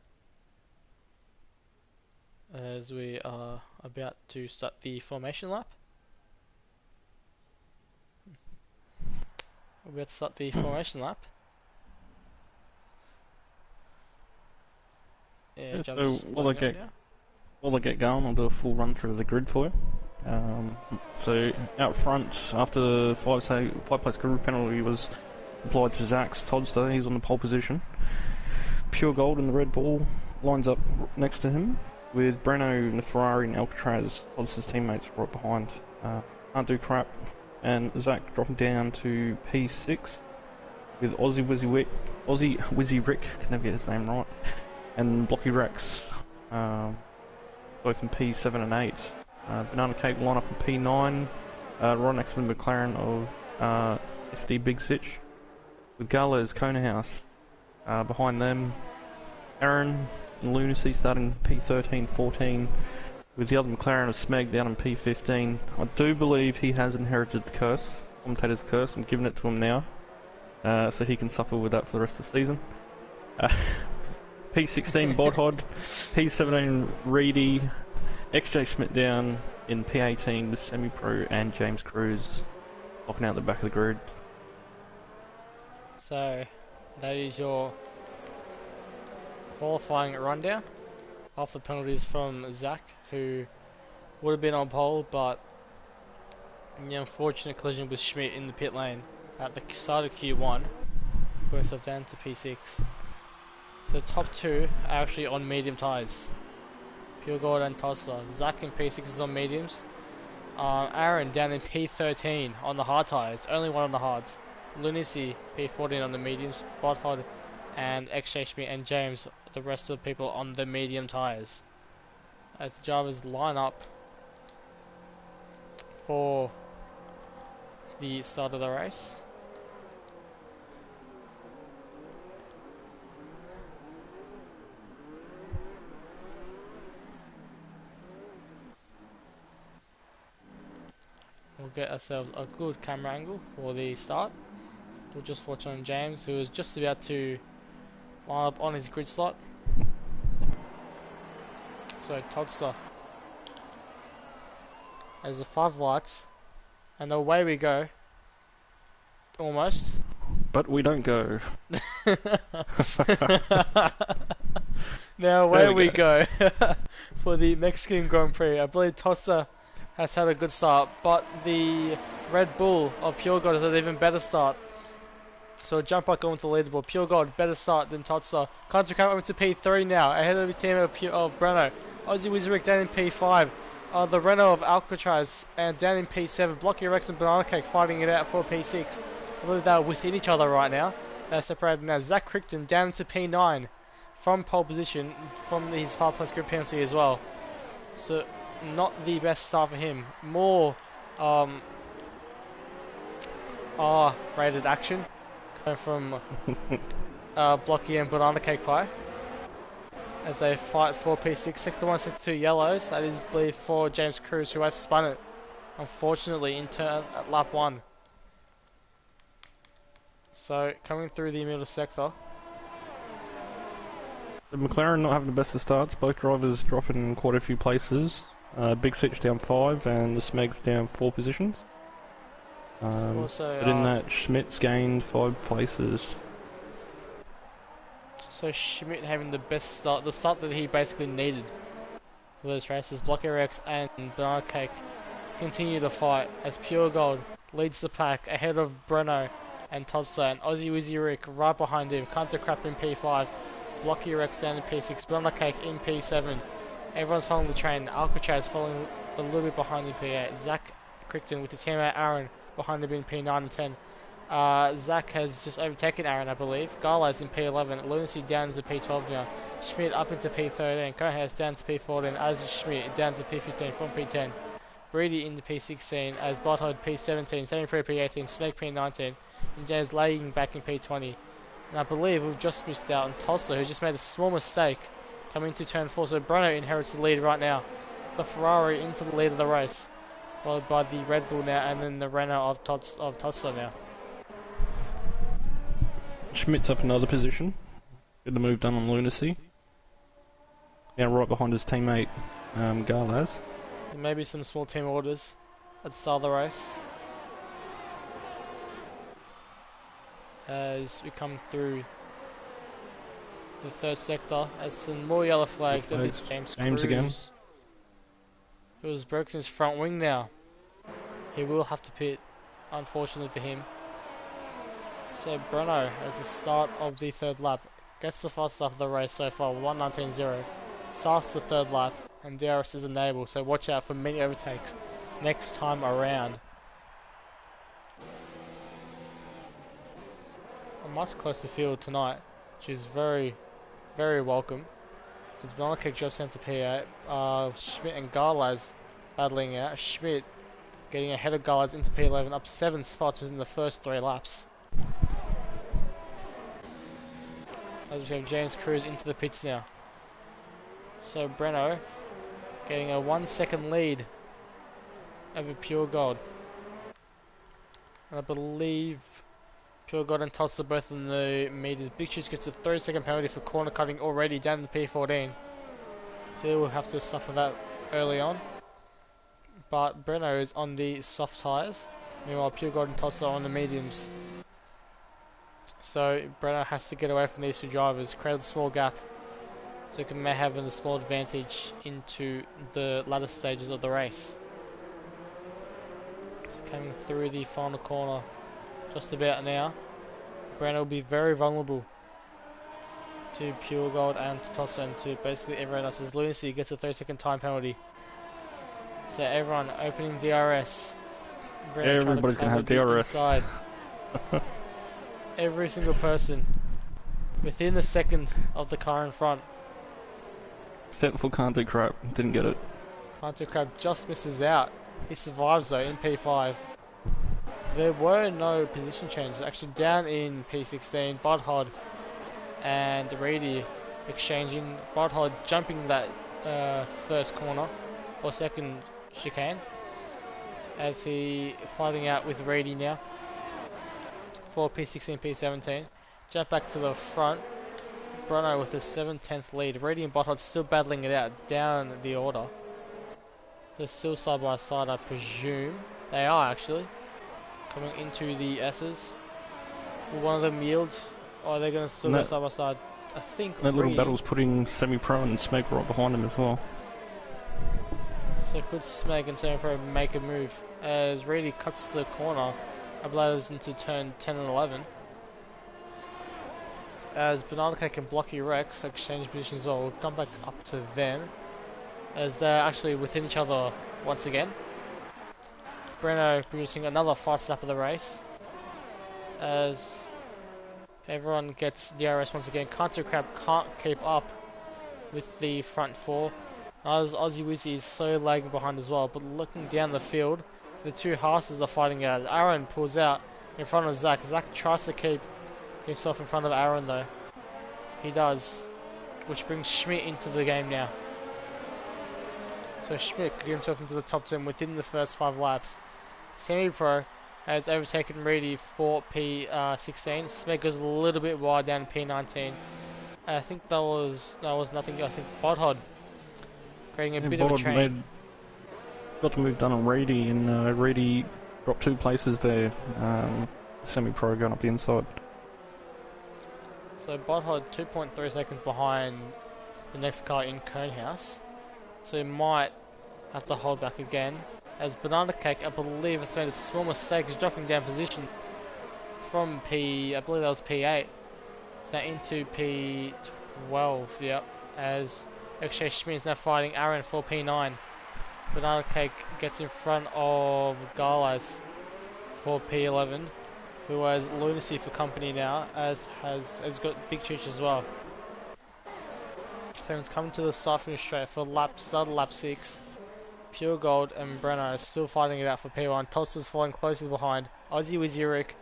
as we are about to start the formation lap. We're about to start the formation lap. Yeah, So while I get going, I'll do a full run through the grid for you. So out front, after the 5-place grid penalty was applied to Zach's Todster, he's on the pole position. Pure Gold in the Red Bull lines up next to him, with Breno in the Ferrari and Alcatraz, Todster's teammates, right behind. Can't do crap, and Zach dropping down to P6, with Aussie Wizzy Rick, can never get his name right, and Blocky Rex, both in P7 and 8. Banana Cake line up in P9, right next to the McLaren of SD Big Sitch, with Gala's Kona House behind them. Aaron and Lunacy starting P13, 14, with the other McLaren of Smeg down in P15. I do believe he has inherited the curse, commentator's curse. I'm giving it to him now, so he can suffer with that for the rest of the season. P16 Bodhod, P17 Reedy, XJ Schmidt down in P18 with Semi-Pro and James Cruz locking out the back of the grid. So that is your qualifying rundown after penalties from Zach, who would have been on pole, but the unfortunate collision with Schmidt in the pit lane at the start of Q1 put himself down to P6. So top two are actually on medium tyres. Pure Gold and Tosser. Zach in P6s on mediums. Aaron down in P13 on the hard tyres. Only one on the hards. Lunacy P14 on the mediums. Bothod and XJ Schmidt and James, the rest of the people on the medium tyres. As the drivers line up for the start of the race. We'll get ourselves a good camera angle for the start. We'll just watch on James, who is just about to line up on his grid slot. So Toddster has the 5 lights, and away we go. Almost. But we don't go. Now away we go for the Mexican Grand Prix. I believe Tossa has had a good start, but the Red Bull of Pure God has had an even better start. So jump back onto the leaderboard. Pure God, better start than Tossa. Country come up to P3 now, ahead of his team of Breno. Aussie Wizarick down in P5. The Renault of Alcatraz and down in P7. Blocky Rex and Banana Cake fighting it out for P6. I believe they're within each other right now. They're separated now. Zach Crichton down to P9 from pole position from his 5+ grid penalty as well. So not the best start for him. More R-rated action coming from Blocky and Banana Cake Pie as they fight for P6. Sector 1, Sector 2 yellows. That is, I believe, for James Cruz, who has spun it, unfortunately, in turn at lap 1. So coming through the middle sector. The McLaren not having the best of starts, both drivers dropping quite a few places. Big Sitch down 5 and the Smegs down 4 positions. But in that, Schmidt's gained 5 places. So Schmidt having the best start, the start that he basically needed for those races. Block Rex and Banana Cake continue to fight as Pure Gold leads the pack ahead of Breno and Toddster, and Aussie Wizzy Rick right behind him. Canter Crap in P5, Blocky Rex down in P6, Banana Cake in P7. Everyone's following the train. Alcatraz following a little bit behind in P8. Zach Crichton with his teammate Aaron behind him in P9 and 10. Zach has just overtaken Aaron, I believe. Garlas in P11. Lunacy down to P12 now. Schmidt up into P13. Cohen's down to P14. As Schmidt down to P15 from P10. Breedy into P16 as Bothod P17. Same for P18. Snake P19. And James lagging back in P20. And I believe we've just missed out on Tossa, who just made a small mistake coming to turn 4. So Breno inherits the lead right now. The Ferrari into the lead of the race, followed by the Red Bull now, and then the Renault of Tossa now. Schmidt's up another position. Get the move done on Lunacy. Now right behind his teammate Garlaz. There may be some small team orders at the start of the race as we come through the 3rd sector, as some more yellow flags. That is James Cruz, again, who has broken his front wing now. He will have to pit, unfortunately for him. So Breno, as the start of the 3rd lap, gets the fastest lap of the race so far, 1:19.0. Starts the 3rd lap, and DRS is enabled, so watch out for many overtakes next time around. A much closer field tonight, which is very, very welcome. As Banana Cake drops down to P8, Schmidt and Garlaz battling out. Schmidt getting ahead of Garlaz into P11, up 7 spots within the first 3 laps. As we have James Cruz into the pits now. So Breno getting a 1-second lead over Pure Gold. And I believe Pure Gold and Toss are both in the meters. Big Shoes gets a 30-second penalty for corner cutting already down to P14. So we'll have to suffer that early on. But Breno is on the soft tyres. Meanwhile, Pure Gold and Toss are on the mediums. So Breno has to get away from these 2 drivers, create a small gap, so he may have a small advantage into the latter stages of the race. It's coming through the final corner just about now. Breno will be very vulnerable to Pure Gold and to Tosser and to basically everyone else. As Lunacy gets a 30-second time penalty. So everyone opening DRS. Everybody's gonna have DRS. Inside. Every single person within the second of the car in front. Except for Can't Do Crap, didn't get it. Can't Do Crap just misses out. He survives though in P5. There were no position changes. Actually down in P16, Budhod and Reedy exchanging. Budhod jumping that first corner or second chicane as he fighting out with Reedy now for P16, P17. Jump back to the front. Bruno with a 7/10 lead. Reedy and Budhod still battling it out down the order. So still side by side, I presume. They are actually coming into the S's. Will one of them yield? Or are they going to still go side by side? I think that little battle's putting Semi-Pro and Smeg right behind him as well. So could Smeg and Semi-Pro make a move as Reedy cuts the corner, abladders into turn 10 and 11. As Banana Cake and Blocky Rex exchange positions as well, we'll come back up to them as they're actually within each other once again. Breno producing another fast lap of the race as everyone gets DRS once again. Can't Do Crap can't keep up with the front four. As Aussie Wizzy is so lagging behind as well, but looking down the field, the two Haas's are fighting out. Aaron pulls out in front of Zach. Zach tries to keep himself in front of Aaron though. He does, which brings Schmidt into the game now. So Schmidt could get himself into the top 10 within the first 5 laps. Semi-Pro has overtaken Reedy for P16. Smeg goes a little bit wide down in P19. I think that was nothing. I think Budhod creating a bit of a train. Got the move done on Reedy, and Reedy dropped 2 places there. Semi-Pro going up the inside. So Budhod 2.3 seconds behind the next car in Conehouse. So he might have to hold back again. As Banana Cake, I believe, has made a small mistake. He's dropping down position from I believe that was P8. It's now into P12, yep. As X-Ray Schmidt is now fighting Aaron for P9. Banana Cake gets in front of Garlas for P11, who has Lunacy for company now, as has got Big Chooch as well. So it's coming to the start finish straight for start of lap 6. Pure Gold and Brenner are still fighting it out for P1. Tosser's falling closely behind. Aussie Wizzy Rick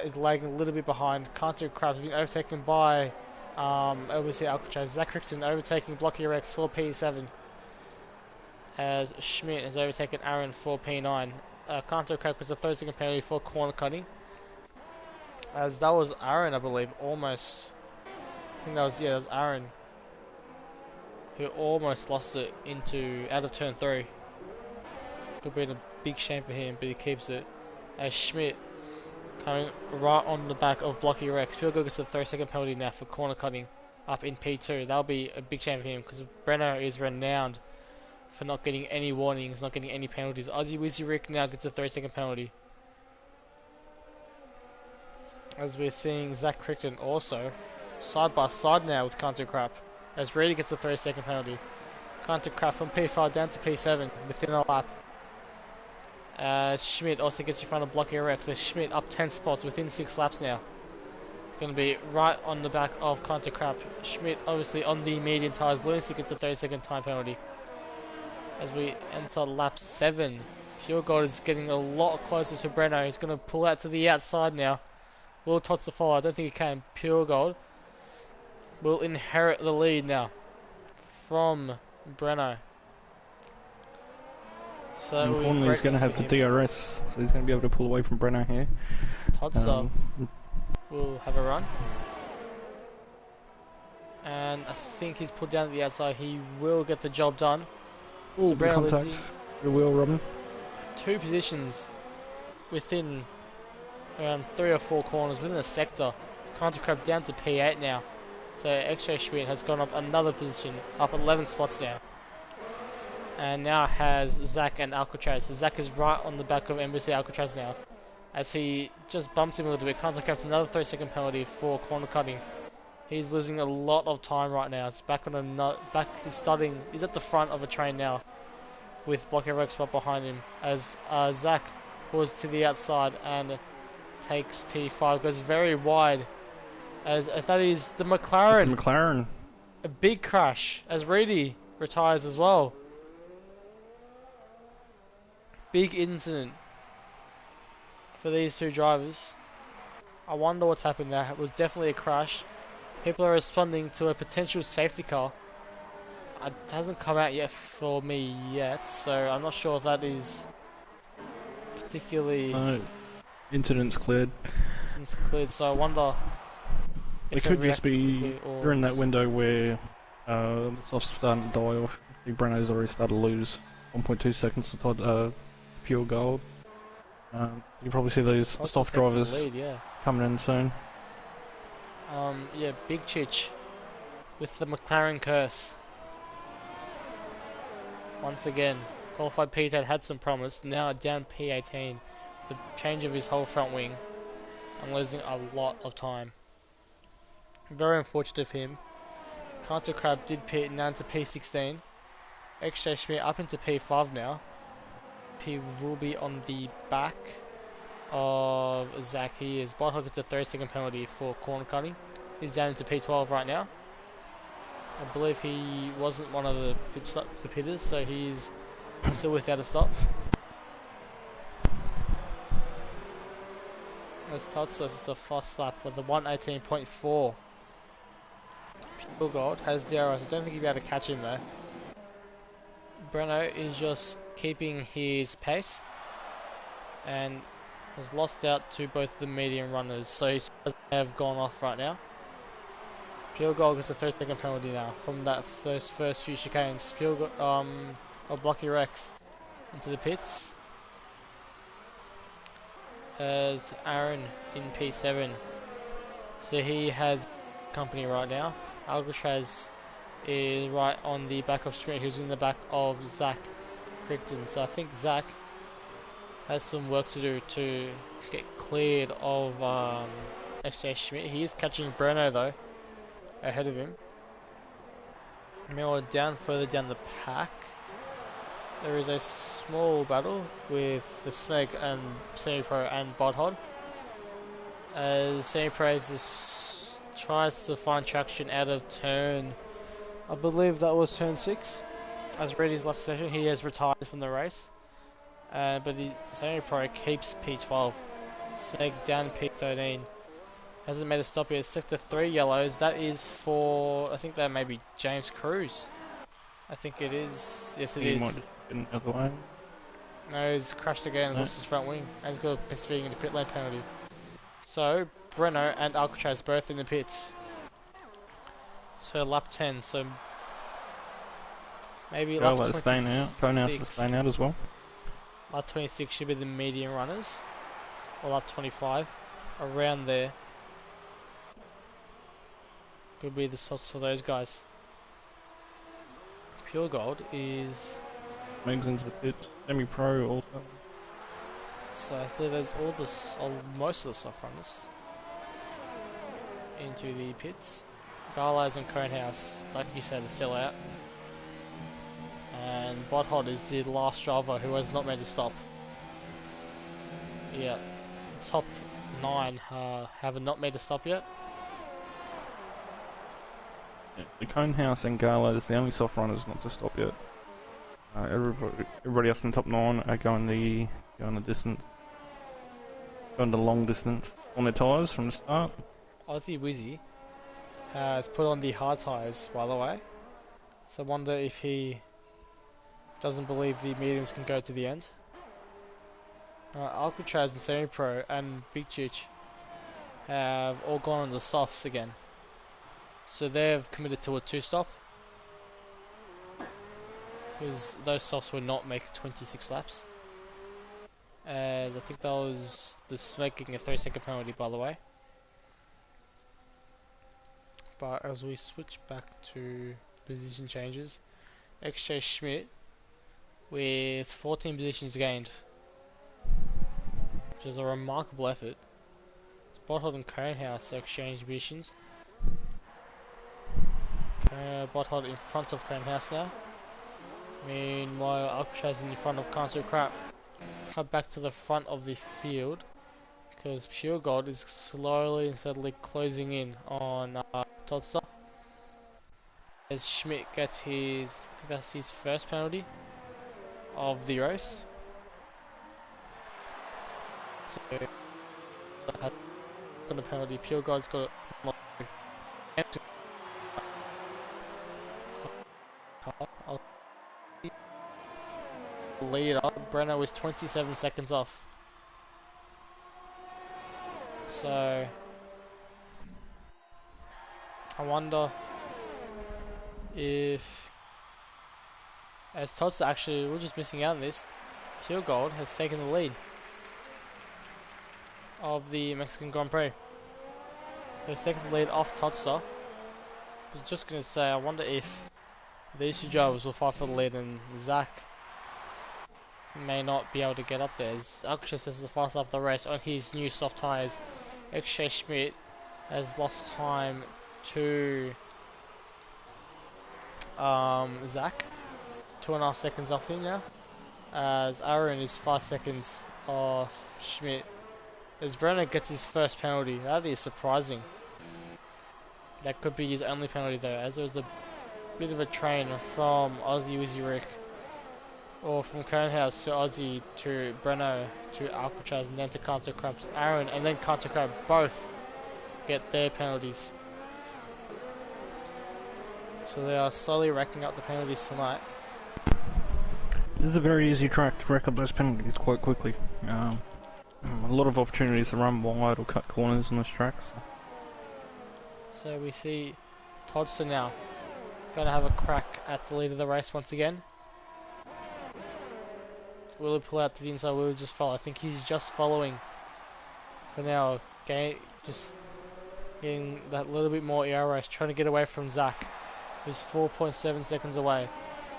is lagging a little bit behind. Can't Do Crap has been overtaken by LBC Alcatraz. Zach Crichton overtaking Blocky Rex for P7. As Schmidt has overtaken Aaron for P9. Can't Do Crap was a 30-second penalty for corner cutting. As that was Aaron, I believe, almost. I think that was Aaron who almost lost it out of turn 3. Could be a big shame for him, but he keeps it. As Schmidt coming right on the back of Blocky Rex. Pure Gold gets a 30-second penalty now for corner cutting up in P2. That'll be a big shame for him because Brenner is renowned for not getting any warnings, not getting any penalties. Aussie Wizzy Rick now gets a 30-second penalty. As we're seeing Zach Crichton also side by side now with Can't Do Crap. As Reedy gets a 30-second penalty. Can't Do Crap from P5 down to P7 within a lap. Schmidt also gets in front of Blocky Rex. So Schmidt up 10 spots within 6 laps now. It's going to be right on the back of Can't Do Crap. Schmidt obviously on the medium tyres. Lunacy gets a 30-second time penalty. As we enter lap 7. Pure Gold is getting a lot closer to Breno. He's going to pull out to the outside now. Will Tots to follow. I don't think he can. Pure Gold will inherit the lead now from Breno. So importantly, he's going to have the DRS, so he's going to be able to pull away from Breno here. Todster will have a run. And I think he's pulled down to the outside. He will get the job done. Ooh, so Breno contact. The wheel, Robin. 2 positions within around 3 or 4 corners within the sector. Can't Do Crap down to P8 now. So X-Ray Schmidt has gone up another position, up 11 spots now. And now has Zach and Alcatraz. So Zach is right on the back of NBC Alcatraz now. As he just bumps him a little bit. Can't Do Crap's another 30-second penalty for corner cutting. He's losing a lot of time right now. It's back on a back. He's at the front of a train now, with Blocky Rex right behind him. As Zach pulls to the outside and takes P5, goes very wide. As that is the McLaren. It's the McLaren. A big crash. As Reedy retires as well. Big incident for these two drivers. I wonder what's happened there. It was definitely a crash. People are responding to a potential safety car. It hasn't come out yet for me yet, so I'm not sure if that is particularly Incident's cleared. since cleared. So I wonder It if could they've just be reacted quickly or during that window where the soft's starting to die off. I think Breno's already started to lose 1.2 seconds to pure gold. You can probably see those soft drivers lead, yeah. coming in soon. Yeah, Big Chich with the McLaren curse. Once again, qualified P10 had some promise, now down P18. The change of his whole front wing and losing a lot of time. Very unfortunate of him. Cantor Crab did pit now into P16. XJ Schmidt up into P5 now. He will be on the back of Zach. He is. Botthog gets a 30-second penalty for corner cutting. He's down into P12 right now. I believe he wasn't one of the pitters, so he's still without a stop. As Todd says, it's a fast lap with a 118.4. Pure Gold has DRS. I don't think he'll be able to catch him though. Breno is just keeping his pace and has lost out to both the medium runners, so he have gone off right now. Pure Gold gets a 30-second penalty now from that first few chicanes. Pure Gold, Blocky Rex into the pits as Aaron in P7. So he has company right now. Alcatraz is right on the back of Schmidt, who's in the back of Zach Crichton. So I think Zach has some work to do to get cleared of XJ Schmidt. He is catching Breno though, ahead of him. Meanwhile, further down the pack, there is a small battle with the Smeg and Semi-Pro and Bodhod. As Semi-Pro tries to find traction out of turn, I believe that was turn 6. As Reddy's left session, he has retired from the race. But the Semi-Pro keeps P12. Smeg down P13. Hasn't made a stop yet. Sector 3 yellows. That is for, I think that may be James Cruz. I think it is. Yes, it is. No, he's crashed again and lost his front wing. And he's got a speeding into pit lane penalty. So, Breno and Alcatraz both in the pits. So, lap 10. So, maybe lap 26. Konaus is staying out as well. Lap 26 should be the medium runners. Or lap 25. Around there. Could be the slots for those guys. Pure Gold is... Megs into the pit. Semi-Pro also. So I believe there's most of the soft runners into the pits. Garlize and Conehouse, like you said, are still out. And Bodhod is the last driver who has not made a stop. Yeah, top 9 have not made a stop yet. Yeah, the Conehouse and Gala is the only soft runners not to stop yet. Everybody else in the top 9 are going the distance, going the long distance on their tyres from the start. Aussie Wizzy has put on the hard tyres, by the way. So I wonder if he doesn't believe the mediums can go to the end. Alcatraz and Semi-Pro and Big Chich have all gone on the softs again. So they've committed to a 2-stop. Because those softs will not make 26 laps. As I think that was the Smeg getting a 30-second penalty, by the way. But as we switch back to position changes, XJ Schmidt with 14 positions gained, which is a remarkable effort. Spothold and Conehouse exchange positions. Botthod in front of Conehouse now. Meanwhile, Alcatraz in front of Cancer Crap. Cut back to the front of the field because Pure Gold is slowly and steadily closing in on Todster. As Schmidt gets his, I think that's his first penalty of the race. So, got a penalty. Pure Gold's got a leader. Brenner was 27 seconds off. So I wonder if, as Tots actually, we're just missing out on this, Pure Gold has taken the lead of the Mexican Grand Prix. So he's taken the lead off Totsa. I was just going to say, I wonder if these two drivers will fight for the lead and Zach may not be able to get up there. As Alcatraz is the fastest up the race on his new soft tyres. XJ Schmidt has lost time to Zach. 2.5 seconds off him now. As Aaron is 5 seconds off Schmidt. As Brenner gets his first penalty. That is surprising. That could be his only penalty though, as there was a bit of a train from Aussie Wizzy Rick. Or from Conehouse to Aussie to Breno to Alcatraz and then to Cancer Crabs. Aaron and then Cancer Crab both get their penalties. So they are slowly racking up the penalties tonight. This is a very easy track to rack up those penalties quite quickly. A lot of opportunities to run wide or cut corners on this track. So we see Todster now going to have a crack at the lead of the race once again. Will he pull out to the inside? Will he just follow? I think he's just following for now. Just getting that little bit more ERS, trying to get away from Zach, who's 4.7 seconds away.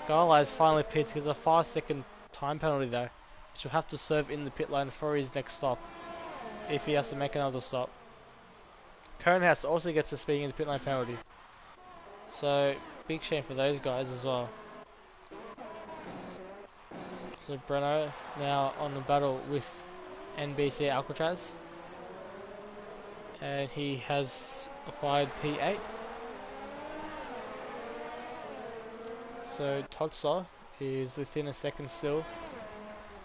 Gala is finally pit because a 5-second time penalty though, which will have to serve in the pit lane for his next stop if he has to make another stop. Conehouse also gets a speeding in the pit lane penalty. So big shame for those guys as well. So Breno now on the battle with NBC Alcatraz. And he has acquired P8. So Todser is within a second still.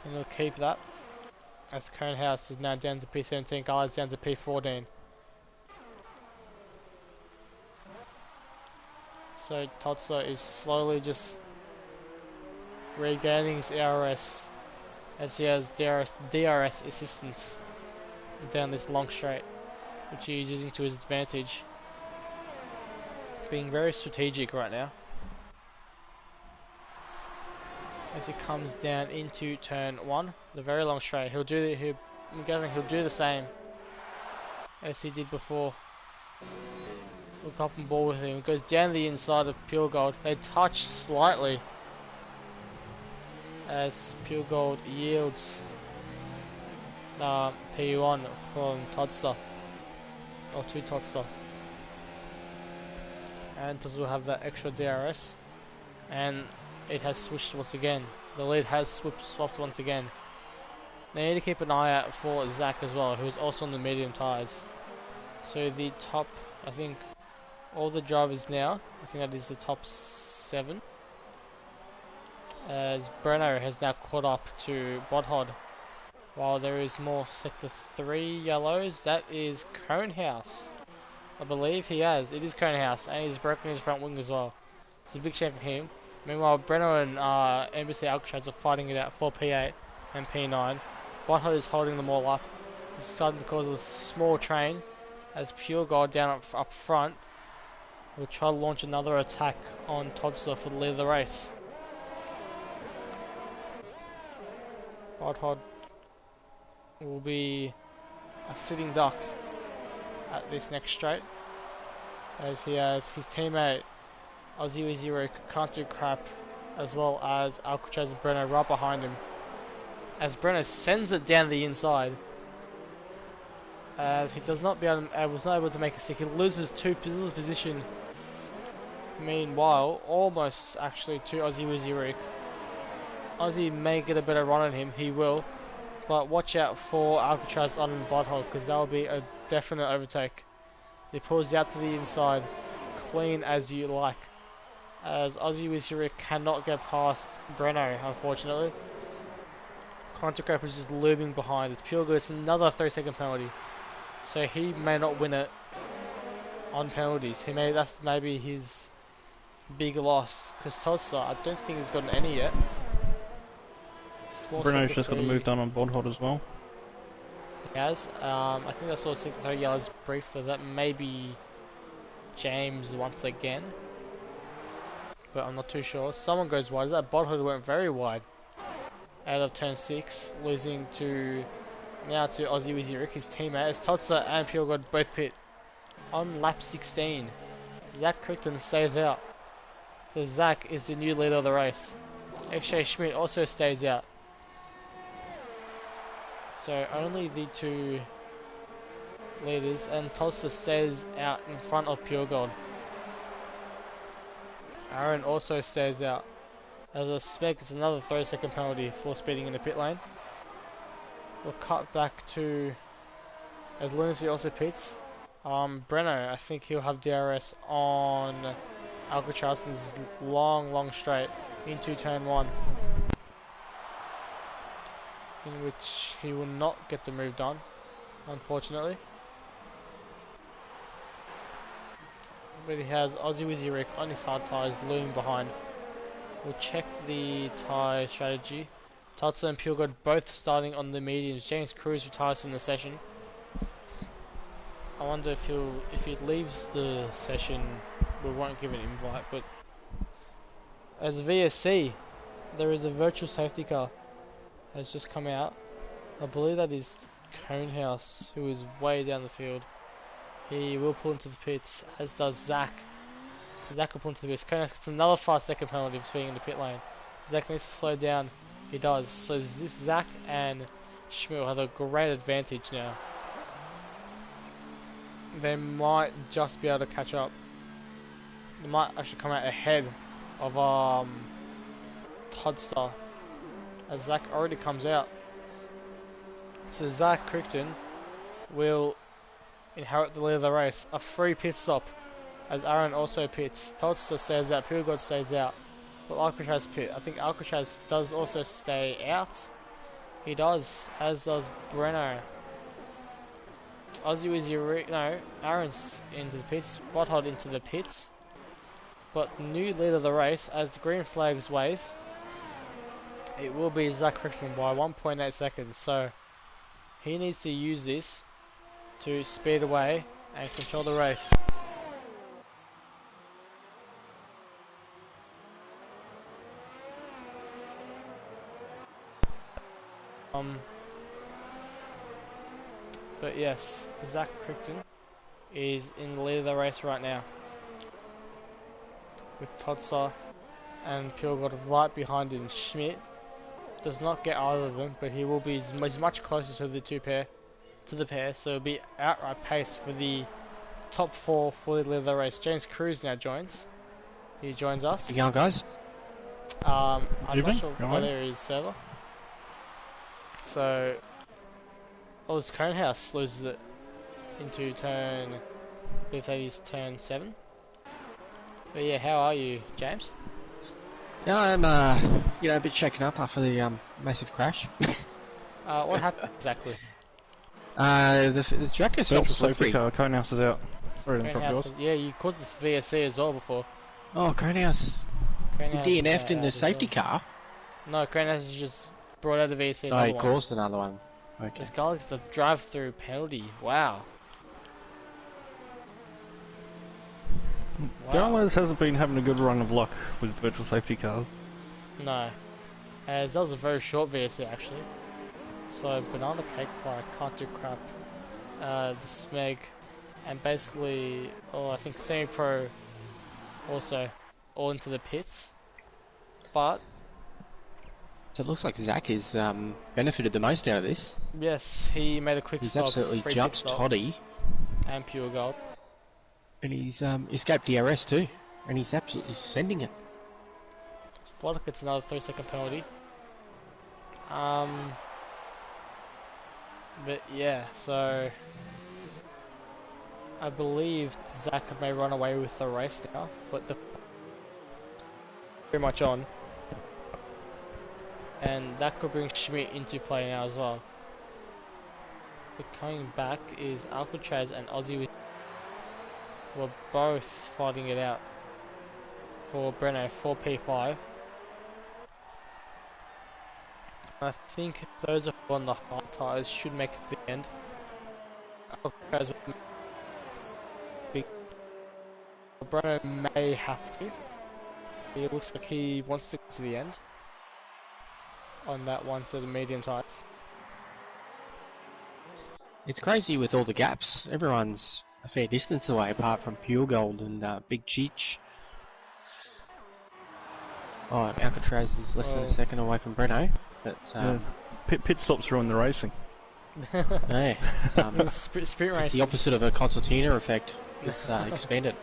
And he'll keep that. As Conehouse is now down to P17, Gala's down to P14. So Todser is slowly just regaining his ERS as he has DRS assistance down this long straight, which he is using to his advantage. Being very strategic right now. As he comes down into turn 1, the very long straight, I'm guessing he'll do the same as he did before. Look up and ball with him. It goes down the inside of Pure Gold. They touch slightly as Pure Gold yields P1 from Todster, or to Todster. And Todster will have that extra DRS, and it has switched once again. The lead has swapped once again. They need to keep an eye out for Zach as well, who is also on the medium tyres. So the top, I think, all the drivers now, I think that is the top 7. As Breno has now caught up to Bodhod. While there is more sector 3 yellows, that is Conehouse. I believe he has. It is Conehouse, and he's broken his front wing as well. It's a big shame for him. Meanwhile, Breno and NBC Alcatraz are fighting it out for P8 and P9. Bodhod is holding them all up. It's starting to cause a small train as Pure Gold down up front will try to launch another attack on Todster for the lead of the race. Bodhod will be a sitting duck at this next straight, as he has his teammate Aussie Zero can't do crap, as well as Alcatraz and Breno right behind him. As Breno sends it down the inside, as he was not able to make a stick. He loses position Meanwhile, almost actually to Aussie Wizzy Rick. Aussie may get a better run on him, he will. But watch out for Alcatraz on the butthole, because that will be a definite overtake. So he pulls out to the inside, clean as you like. As Aussie Wizzy Rick cannot get past Breno, unfortunately. Contra is just looming behind. It's pure good. It's another 3-second penalty. So he may not win it on penalties. That's maybe his big loss. Because Tossa, I don't think he's gotten any yet. Bruno's just got a move done on Bondhod as well. He has. I think I saw 63 yards brief for that. Maybe James once again. But I'm not too sure. Someone goes wide. That Bondhod went very wide. Out of turn 6, losing to now to Aussie Wizzy Rick, his teammate, as Totsa and Puregod both pit on lap 16. Zach Crichton stays out. So Zach is the new leader of the race. XJ Schmidt also stays out. So only the two leaders, and Totsa stays out in front of Puregold. Aaron also stays out. As a spec, it's another 30-second penalty for speeding in the pit lane. We'll cut back to as Lunacy also pits. Breno, I think he'll have DRS on Alcatraz's long straight into turn 1, in which he will not get the move done, unfortunately. But he has Aussie Wizzy Rick on his hard tyres looming behind. We'll check the tyre strategy. Tutsa and Puregod both starting on the mediums. James Cruz retires from the session. I wonder if he leaves the session, we won't give an invite. But as VSC, there is a virtual safety car has just come out. I believe that is Conehouse, who is way down the field. He will pull into the pits, as does Zach. Zach will pull into the pits. Conehouse gets another 5-second penalty for speeding in the pit lane. Zach needs to slow down. He does. So this Zach and Schmidt have a great advantage now. They might just be able to catch up. They might actually come out ahead of Todster, as Zach already comes out. So Zach Crichton will inherit the lead of the race. A free pit stop, as Aaron also pits. Todster stays out, Puregod stays out. Will Alcatraz pit? I think Alcatraz does also stay out. He does, as does Breno. Aussie Wizzy, no, Aaron's into the pits, Botthod into the pits. But new leader of the race, as the green flags wave, it will be Zach Crichton by 1.8 seconds. So he needs to use this to speed away and control the race. But yes, Zach Crichton is in the lead of the race right now, with Todser and Puregod right behind him. Schmidt does not get either of them, but he will be he's much closer to the pair, so it'll be outright pace for the top 4 for the lead of the race. James Cruz now joins. He joins us. How you going, guys? I'm not sure whether he's server. So, this Conehouse loses it into turn, I believe that is turn 7. But yeah, how are you, James? Yeah, I'm a bit shaken up after the massive crash. What happened exactly? The track is felt slippery. Conehouse is out. Sorry, Yeah, you caused this VSC as well before. Oh, Conehouse. You DNF'd in the safety car? No, Conehouse just brought out the VSC. Oh, he caused another one. Okay. This guy gets a drive-through penalty. Wow. Garland hasn't been having a good run of luck with virtual safety cars. No. As that was a very short VSC actually. So Banana Cake Pie can't do crap. The Smeg, and basically, I think Semi-Pro also all into the pits. But so it looks like Zach is benefited the most out of this. Yes, he made a quick he's stop. Absolutely jumps Toddy. And Puregod. And he's escaped DRS too. and he's absolutely sending it. Blood gets another 3-second penalty. But yeah, so I believe Zach may run away with the race now, but the very much on, and that could bring Schmidt into play now as well. But coming back is Alcatraz and Aussie were both fighting it out for Breno for P5. I think those are on the hard tyres should make it to the end. Alcatraz will be... Breno may have to. It looks like he wants to go to the end on that one set of medium tyres. It's crazy with all the gaps. Everyone's a fair distance away apart from Pure Gold and Big Cheech. Oh, Alcatraz is less than a second away from Breno. But, pit stops ruin the racing. yeah, sprint it's races. the opposite of a concertina effect. It's expanded.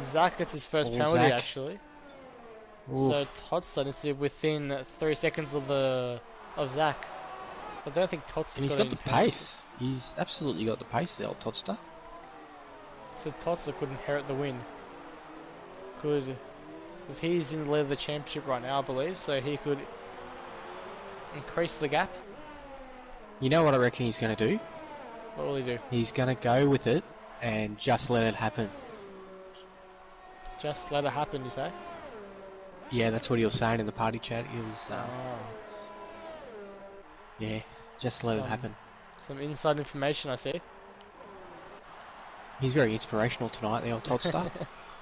Zach gets his first All penalty Zach. actually. Oof. So Todd's is within 3 seconds of Zach. I don't think Tots And has he's got got the any penalties. pace. He's absolutely got the pace, the old Todster. So Tots could inherit the win. Because he's in the lead of the championship right now, I believe, so he could increase the gap. You know what I reckon he's going to do? What will he do? He's going to go with it and just let it happen. Just let it happen, you say? Yeah, that's what he was saying in the party chat. He was, yeah, just let it happen. Some inside information, I see. He's very inspirational tonight, the old Todster.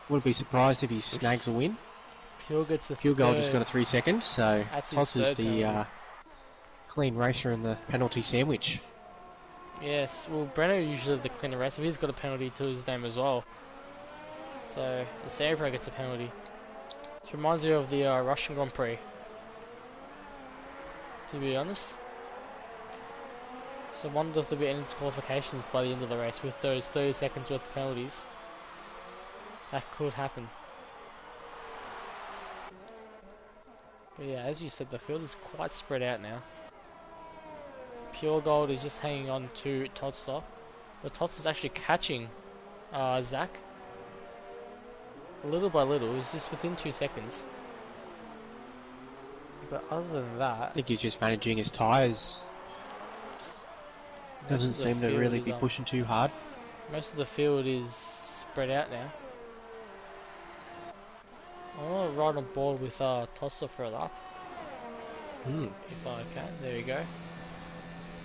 Wouldn't be surprised if he snags a win. Pure gets the Pure Gold just got a 3 seconds, so That's his Tots is third penalty. the clean racer in the penalty sandwich. Yes, well, Breno usually the cleaner racer, but he's got a penalty to his name as well. So, the Sandro gets a penalty. This reminds me of the Russian Grand Prix, to be honest. So I wonder if there'll be any disqualifications by the end of the race with those 30 seconds worth of penalties. That could happen. But yeah, as you said, the field is quite spread out now. Pure Gold is just hanging on to Todster, but Todster's actually catching Zach. Little by little, he's just within 2 seconds. But other than I that, think he's just managing his tyres. Doesn't most of the seem to field really is, be pushing too hard. most of the field is spread out now. I want to ride on board with Todster for a lap, if I can. There we go.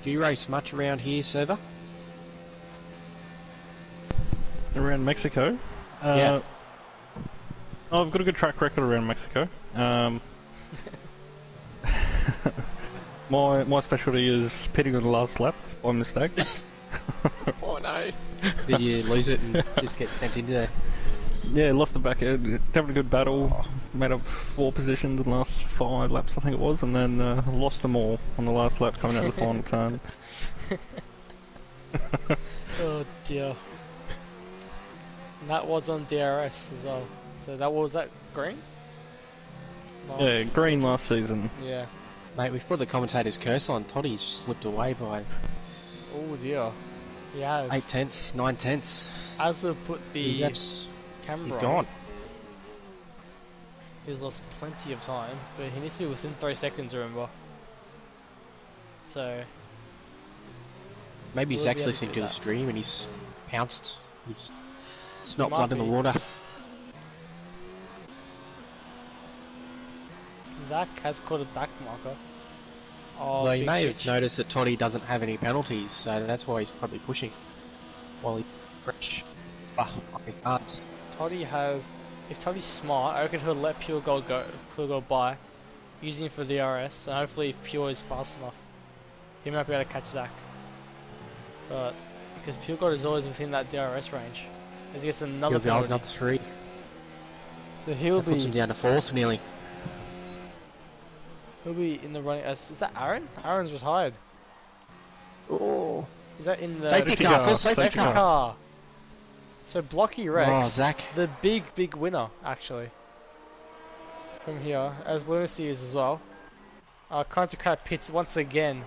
Do you race much around here, Server? Around Mexico? Yeah. I've got a good track record around Mexico. My specialty is pitting on the last lap by mistake. Oh no. Did you lose it and just get sent into there? Yeah, lost the back end, having a good battle, made up 4 positions in the last 5 laps I think it was, and then lost them all on the last lap coming out of the final turn. Oh dear. And that was on DRS as well. So that was that green? Yeah, green season? last season. Yeah. Mate, we've put the commentator's curse on. Toddy's slipped away by Oh dear. He has. 8 tenths, 9 tenths. As of put the camera He's on, gone. he's lost plenty of time, but he needs to be within 3 seconds, remember. So, Maybe Will Zach's be able to listening do to the that. stream and he's pounced. He's smelt might blood in the be. water. Zach has caught a back marker. Oh, Well, you big may have chich. noticed that Toddy doesn't have any penalties, so that's why he's probably pushing. While he's fresh on his parts. Toddy has, if Toddy's smart, I reckon he'll let Pure Gold go by, using it for the DRS, and hopefully if Pure is fast enough, he might be able to catch Zach. But, because Pure Gold is always within that DRS range, as he gets another He'll go penalty. another 3. So he'll That puts him be down to 4th nearly. in the running. Is that Aaron? Aaron's retired. Oh. Is that in the Safety car, full safety safety car. car? So Blocky Oh, Rex, Zach. the big winner actually. From here, as Lunacy is as well. Countercraft pits once again,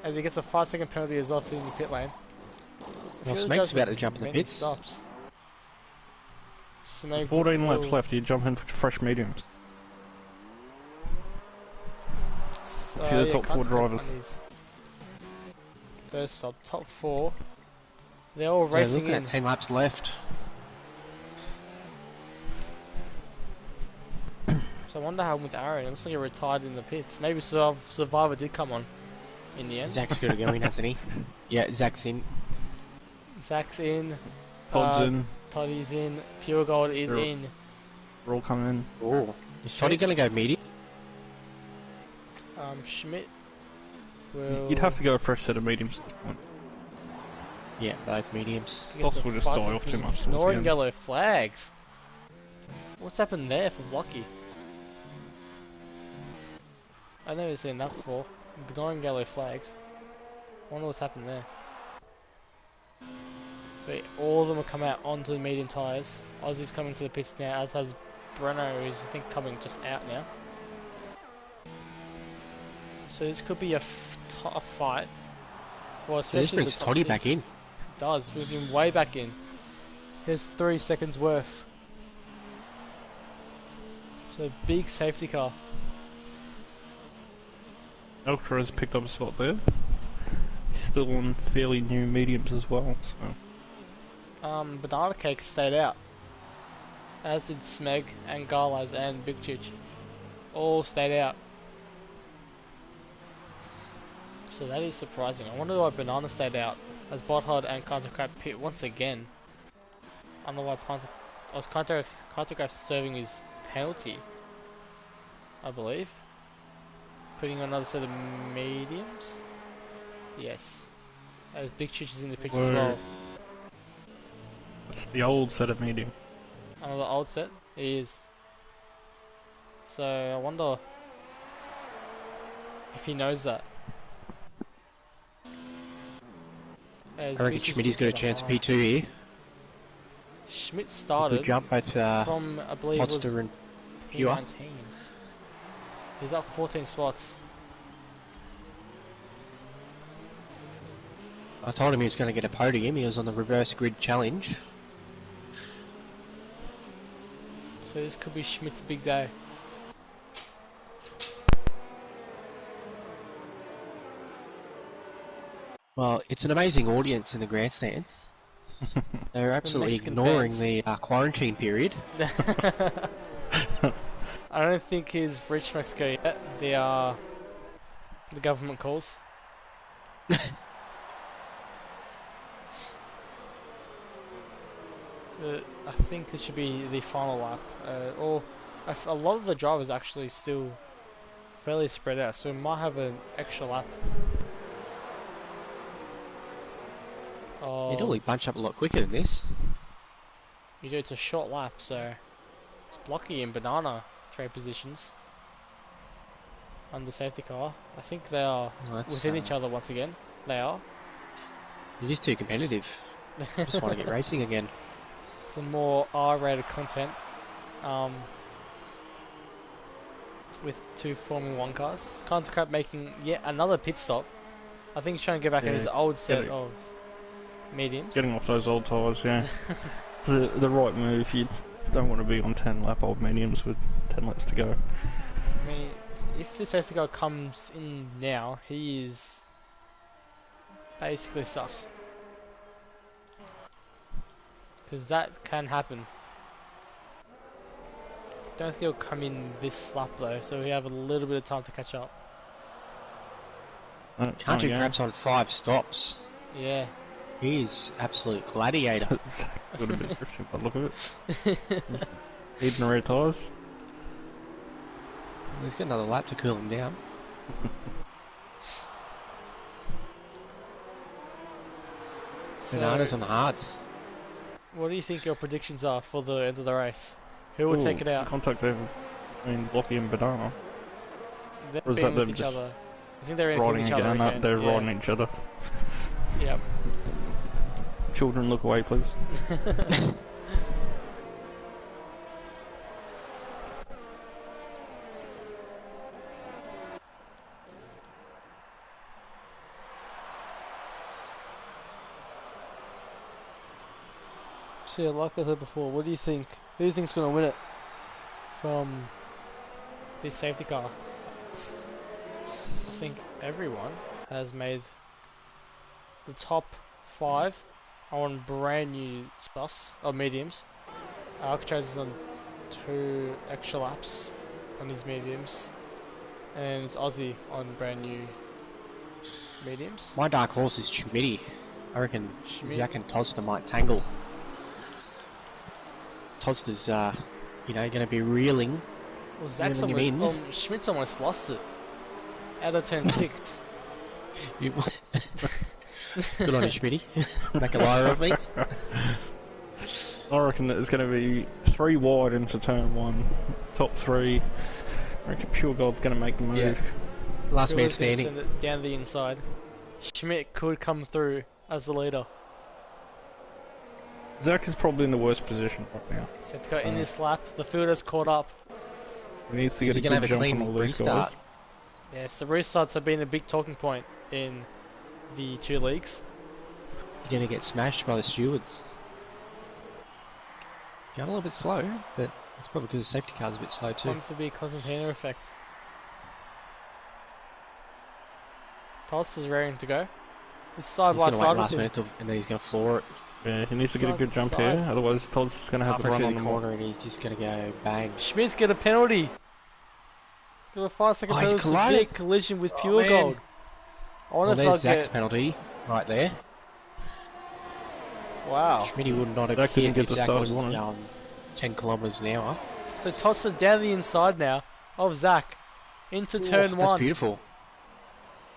as he gets a 5-second penalty as well for in the pit lane. Well, Smeg's about to jump in the many pits. stops. Smeg 14 laps will, left, you jump in for fresh mediums. So, If you're the top 4 drivers. First stop, top 4. They're all So racing looking in. at 10 laps left. So I wonder how with Aaron. It looks like he retired in the pits. Maybe Survivor did come on in the end. Zach's got to go in, hasn't he? Yeah, Zach's in. Zach's in. Todd's in. Toddy's in. Pure Gold is in. We're all coming in. Oh, is Toddy going to go medium? Schmidt will... You'd have to go a fresh set of mediums at this point. Yeah, both mediums. Possible just die off too much. Ignoring yellow flags. What's happened there for Blocky? I've never seen that before. Ignoring yellow flags. I wonder what's happened there. But all of them will come out onto the medium tyres. Ozzy's coming to the pits now, as has Breno, who's I think coming just out now. So this could be a fight for So this especially brings the top Toddy 6. back in. It does, brings him way back in. Here's 3 seconds worth. So big safety car. Ultra has picked up a spot there. He's still on fairly new mediums as well, so... Banana Cake stayed out. As did Smeg and Garlaz and Big Chich. All stayed out. So that is surprising. I wonder why Banana stayed out. As Bothod and Countercrap pit once again. I don't know why Countercrap serving his penalty, I believe. Putting on another set of mediums. Yes. As Big Chich is in the pitch as well. It's the old set of medium. Another old set is. So I wonder if he knows that. I reckon Schmidt's got a chance of P2 here. Schmidt started Good jump both from, I believe, it was Todster and Pure. P19. He's up 14 spots. I told him he was going to get a podium. He was on the reverse grid challenge. So this could be Schmidt's big day. Well, it's an amazing audience in the grandstands. They're absolutely Mexican ignoring fans. the quarantine period. I don't think he's reached Mexico yet. The government calls. I think this should be the final lap. A lot of the drivers actually still fairly spread out, so we might have an extra lap. You'd only bunch up a lot quicker than this. You do, it's a short lap, so it's Blocky and Banana trade positions on the safety car. I think they are within each other once again. They are. You're just too competitive. Just want to get racing again. Some more R-rated content with 2 Formula 1 cars. Countercrap making yet another pit stop. I think he's trying to get back in his old set of mediums. Getting off those old tyres, yeah. the right move. You don't want to be on 10 lap old mediums with 10 laps to go. I mean, if this safety car comes in now, he is basically stuffed. Because that can happen. Don't think he'll come in this lap though, so we have a little bit of time to catch up. Country Crab's on 5 stops. Yeah. He's absolute gladiator. Got a bit friction by the look of it. Needing red tyres. He's got another lap to cool him down. Bananas on the hards. What do you think your predictions are for the end of the race? Who will take it out? Contact there between Blocky and Banana. They're Or is being that with them each just other. I think they're in riding each other again? again. They're Yeah. riding each other. Yep. children look away, please. So yeah, like I said before, what do you think? Who do you think's gonna win it from this safety car? I think everyone has made the top 5 on brand new stuffs or mediums. Alcatraz is on 2 extra laps on his mediums, and it's Aussie on brand new mediums. My dark horse is Schmitty. I reckon Schmidt. Zach and Tozster might tangle. Tozster's, you know, going to be reeling. Well, Zach's reeling him almost, in. Schmidt's almost lost it. Out of turn 6. Good on you, Schmitty. Make a liar of me. I reckon that it's going to be 3 wide into turn 1, top 3. I reckon Pure Gold's going to make the move. Yeah. Last man Whoever's gonna standing. send it down the inside. Schmidt could come through as the leader. Zach is probably in the worst position right now. So to go in this lap, the fielder's caught up. He needs to Is get he a going to good have a jump on clean all these restart? guys. Yes, the restarts have been a big talking point in the 2 leagues. You're going to get smashed by the stewards. Going a little bit slow, but it's probably because the safety car's a bit slow too. Wants to be a Constantina effect. Toss is raring to go. He's side He's by going to wait side with last him. minute and then he's going to floor it. Yeah, he needs to get a good jump Side. here, otherwise Todd's going to have the Halfway run through on the him. corner and he's just going to go bang. Schmidt's got a penalty. Got a 5-second Oh, he's penalty, collided. severe collision with Oh, Pure man. Gold. I wonder Well, if there's they'll Zach's get. penalty right there. Wow. Schmitty would not have Zach didn't hit get if the Zach start he wasn't wanted. going 10 kilometres an hour. So Toss is down the inside now of Zach into turn 1. That's beautiful.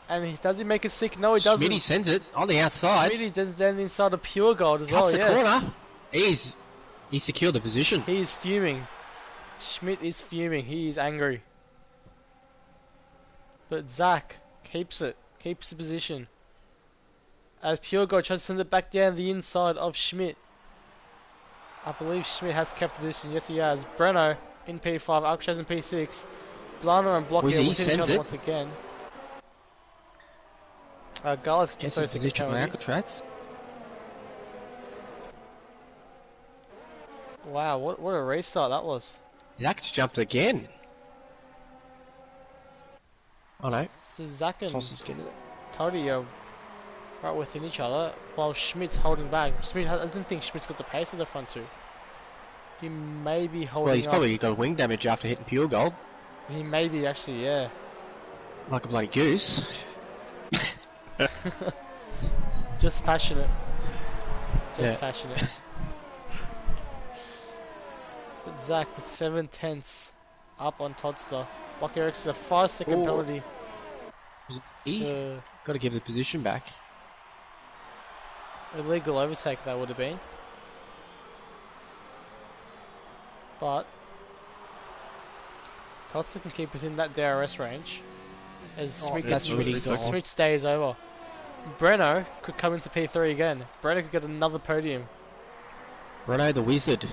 And does he make a sick? No, he doesn't. Schmitty sends it on the outside. Schmitty does down the inside of Pure Gold as Cuts well, the yes. corner. He's secured the position. He is fuming. Schmidt is fuming. He is angry. But Zach keeps it. Keeps the position. As Pure Gold tries to send it back down the inside of Schmidt. I believe Schmidt has kept the position. Yes, he has. Breno in P5. Alcatraz in P6. Blana and Blocker Wizzy within each sends other it. once again. Garlis Gets to in first position on penalty. Alcatraz. Wow, what a restart that was. Zach's jumped again. Oh no, So Zach and Toss is getting it. Toddy are right within each other, while Schmidt's holding back. I don't think Schmidt's got the pace of the front 2. He may be holding Well, he's up. probably got wing damage after hitting Pure Gold. He may be actually, yeah. Like a bloody goose. Just passionate. Just Yeah. passionate. But Zach with 7/10 up on Toddster. Block Eric's a 5-second Ooh. penalty. He got to give the position back. Illegal overtake that would have been. But Toddster can keep within that DRS range. As Smith that's really good. Smith stays over. Breno could come into P3 again. Breno could get another podium. Breno the Wizard.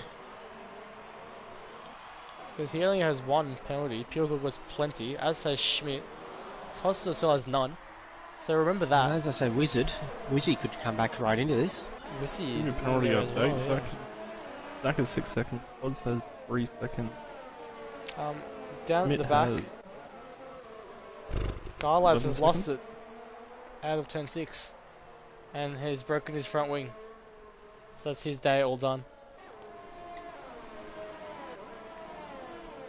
Because he only has 1 penalty. Pure Gold was plenty, as does Schmidt. Toster still has none. So remember And that. as I say, Wizard. Wizzy could come back right into this. Wissy Good is penalty there as update. well, Zach is 6 seconds. Todd says 3 seconds. yeah. Down at Mitt the back, has Garlas 11 has lost it out of turn 6 and has broken his front wing. So that's his day all done.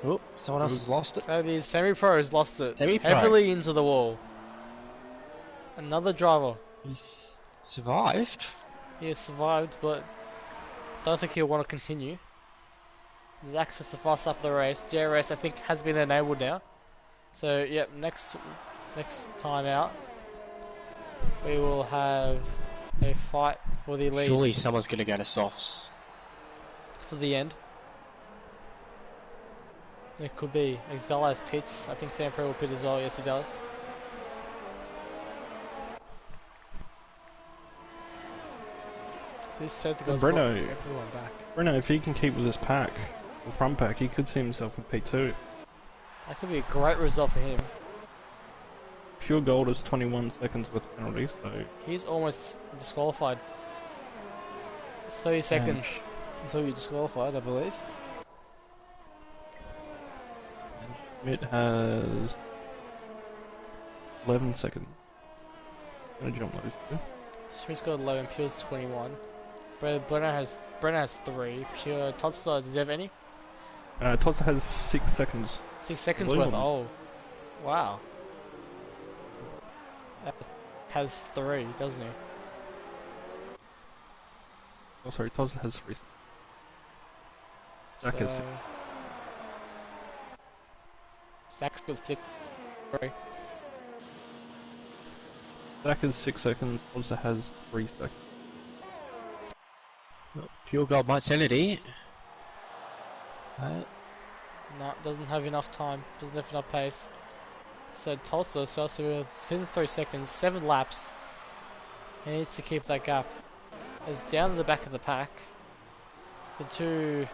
Oh, someone else has lost it. That is Semi-Pro has lost it Semi-Pro. heavily into the wall. Another driver. He's survived. He has survived, but don't think he'll want to continue. Zach's just the fast up the race. DRS I think has been enabled now. So yep, next time out we will have a fight for the lead Surely someone's going to go to softs. for the end. It could be. Exgala has pits. I think Sampro will pit as well. Yes, he does. So This safety And car's brought everyone back. Breno, if he can keep with his pack, the front pack, he could see himself in P2. That could be a great result for him. Pure gold is 21 seconds with penalty, so... He's almost disqualified. It's 30 seconds until you're disqualified, I believe. And Schmidt has 11 seconds. Gonna jump those two. Schmidt's got 11, Pure's 21. Brenner has 3. Pure, Todster, does he have any? Todster has 6 seconds. 6 seconds worth, oh. Wow. Has 3, doesn't he? Oh, sorry, Todster has 3. Zach has 6. Zach's got 6. Sorry. Zach has 6 seconds, Todster has 3 seconds. Well, Pure Gold might send it here. No, doesn't have enough time, doesn't have enough pace. So Tulsa starts within 3 seconds, 7 laps. He needs to keep that gap. It's down the back of the pack. The two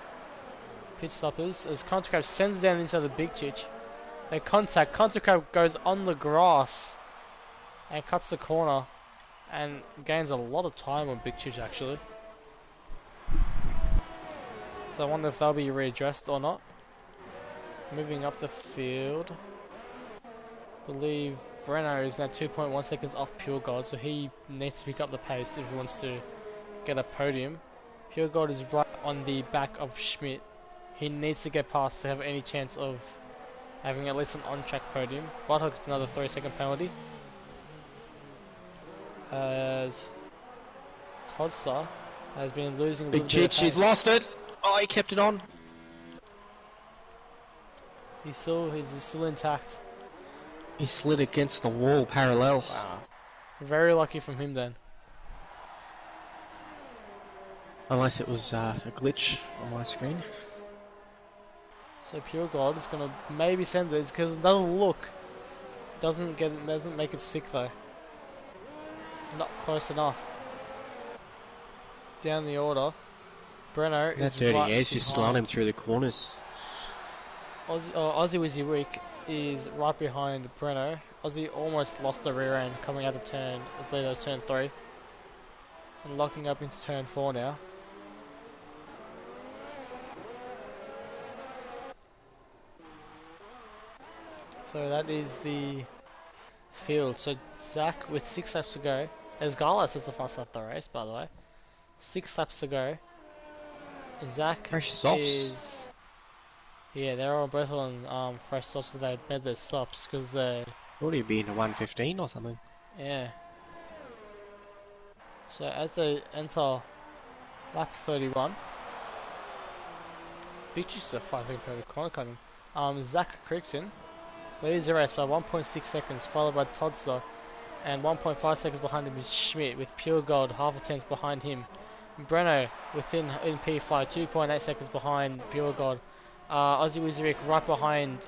pit stoppers, as Contra sends down into the big chitch. They contact, Contra goes on the grass and cuts the corner and gains a lot of time on big chitch actually. So I wonder if they'll be readdressed or not. Moving up the field. I believe Breno is now 2.1 seconds off Pure Gold, so he needs to pick up the pace if he wants to get a podium. Pure Gold is right on the back of Schmidt. He needs to get past to have any chance of having at least an on-track podium. Buttock gets another 3-second penalty. As Todster has been losing a little Big bit of Chich, he's pace. lost it! Oh, he kept it on! He's still intact. He slid against the wall, parallel. Wow. Very lucky from him then. Unless it was a glitch on my screen. So Pure Gold is gonna maybe send it because it doesn't look. Doesn't make it sick though. Not close enough. Down the order. Breno That is dirty right air's just slung him behind. through the corners. Aussie Wizzy Rick is right behind Breno. Aussie almost lost the rear end coming out of turn, I believe that was turn 3. And locking up into turn 4 now. So that is the field. So Zach with 6 laps to go. As Garlas is the fast lap of the race, by the way. 6 laps to go. Zach Fresh softs. is... Yeah, they're all both on fresh stops, so they made their stops because they... Thought he'd be in a 115 or something. Yeah. So as they enter lap 31, Big Juice is a 5-second penalty corner cutting. Zach Crichton leads the race by 1.6 seconds, followed by Todster, and 1.5 seconds behind him is Schmidt, with Pure Gold half a tenth behind him. Breno in P5, 2.8 seconds behind Pure Gold. Aussie Wizerik right behind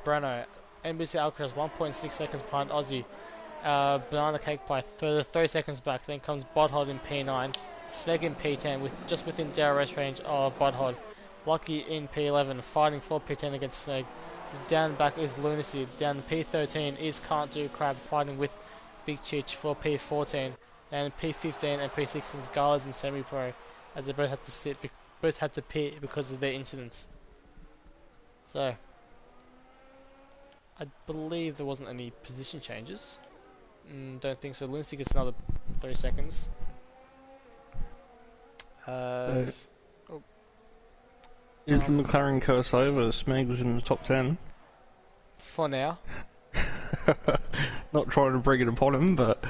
Breno. NBC Alcatraz 1.6 seconds behind Aussie. Banana Cake by further 30 seconds back. Then comes Bodhod in P9. Smeg in P10 with just within DRS range of Bodhod. Blocky in P11 fighting for P10 against Smeg. Down back is Lunacy. Down in P13 is Can't Do Crab fighting with Big Chich for P14. And P15 and P16 is Galas and Semi Pro, as they both had to both had to pit because of their incidents. So I believe there wasn't any position changes. Don't think so. Lunacy gets another 3 seconds. Is the McLaren curse over? Smegs in the top 10. For now. Not trying to bring it upon him, but...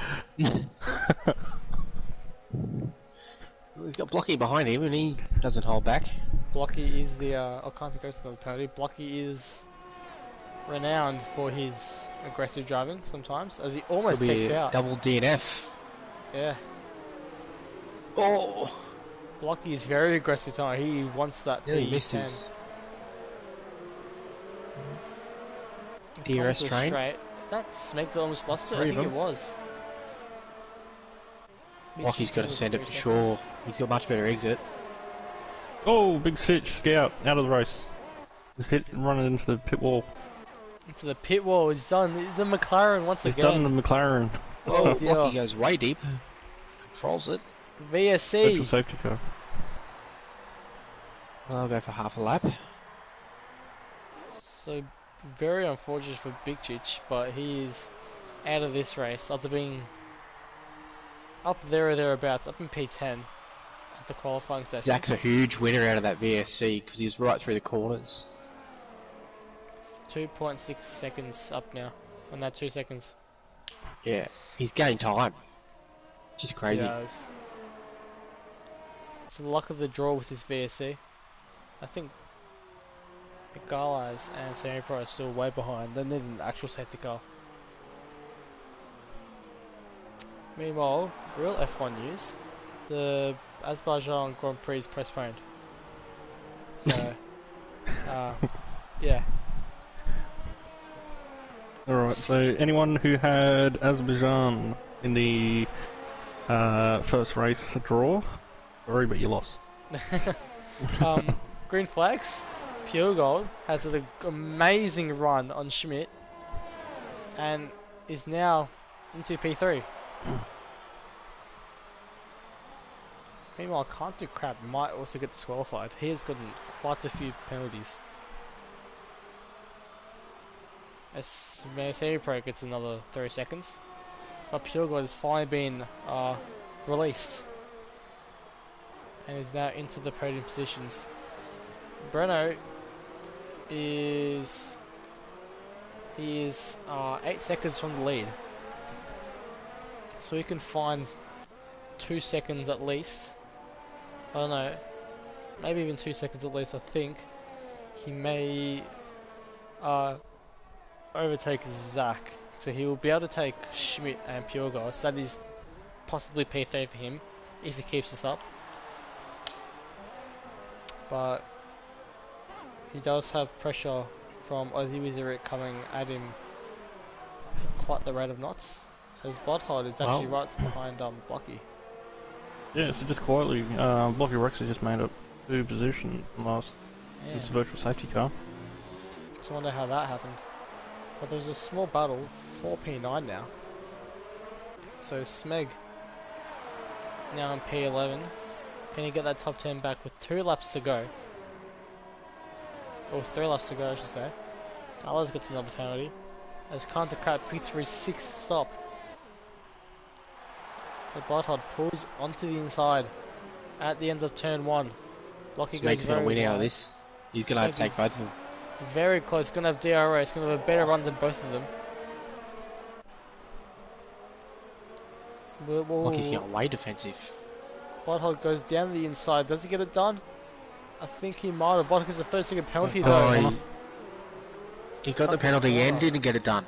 Well, he's got Blocky behind him and he doesn't hold back. Blocky is the... I can't go to the penalty. Blocky is renowned for his aggressive driving sometimes, as he almost Could be takes a out. double DNF. Yeah. Oh! Blocky is very aggressive tonight. He wants that Nearly P10. misses. He DRS comes train. straight. Is that Smeg that almost lost it? I Three of think it them. was. Lockie's got to send it for sure. He's got much better exit. Oh, big sitch. Get out of the race. Just hit and run it into the pit wall. Into the pit wall. He's done. The McLaren once He's again. done the McLaren. Oh, dear. Lockie goes way deep. Controls it. VSC. Virtual safety car. I'll go for half a lap. So very unfortunate for Big Chich, but he's out of this race after being up there or thereabouts, up in P10 at the qualifying session. Jack's a huge winner out of that VSC because he's right through the corners. 2.6 seconds up now, on that 2 seconds. Yeah, he's gained time. Just crazy. It's the luck of the draw with this VSC. I think the Galas and Semi Pro are still way behind. They need an actual safety car. Meanwhile, real F1 news: the Azerbaijan Grand Prix is postponed. So, yeah. Alright, so anyone who had Azerbaijan in the first race draw, sorry, but you lost. Green flags. Pure Gold has an amazing run on Schmidt and is now into P3. Meanwhile, Can't Do Crap might also get disqualified. He has gotten quite a few penalties. As Semi Pro gets another 30 seconds. But Pure Gold has finally been released and is now into the podium positions. Breno is 8 seconds from the lead, so he can find 2 seconds at least. I don't know, maybe even 2 seconds at least. I think he may overtake Zach, so he will be able to take Schmidt and Pure Gold. So that is possibly P3 for him if he keeps this up. But he does have pressure from Aussie Wizard coming at him quite the rate of knots, as Bloodhod is actually right behind Blocky. Yeah, so just quietly, Blocky Rex has just made up 2 position last this virtual safety car. Just wonder how that happened. But there's a small battle, 4P9 now. So Smeg now in P11. Can he get that top 10 back with 2 laps to go? Or 3 laps to go, I should say. Alice gets another penalty, as Can't Do Crap pits for his 6th stop. So Bloodhod pulls onto the inside at the end of turn 1. Blocky goes Smeg's going to win wide. out of this. He's going to have to take both of them. Very close, going to have DRS, going to have a better run than both of them. Blocky's getting way defensive. Bloodhod goes down the inside. Does he get it done? I think he might have. Bloodhod gets a 30-second penalty though. He got the penalty and didn't get it done.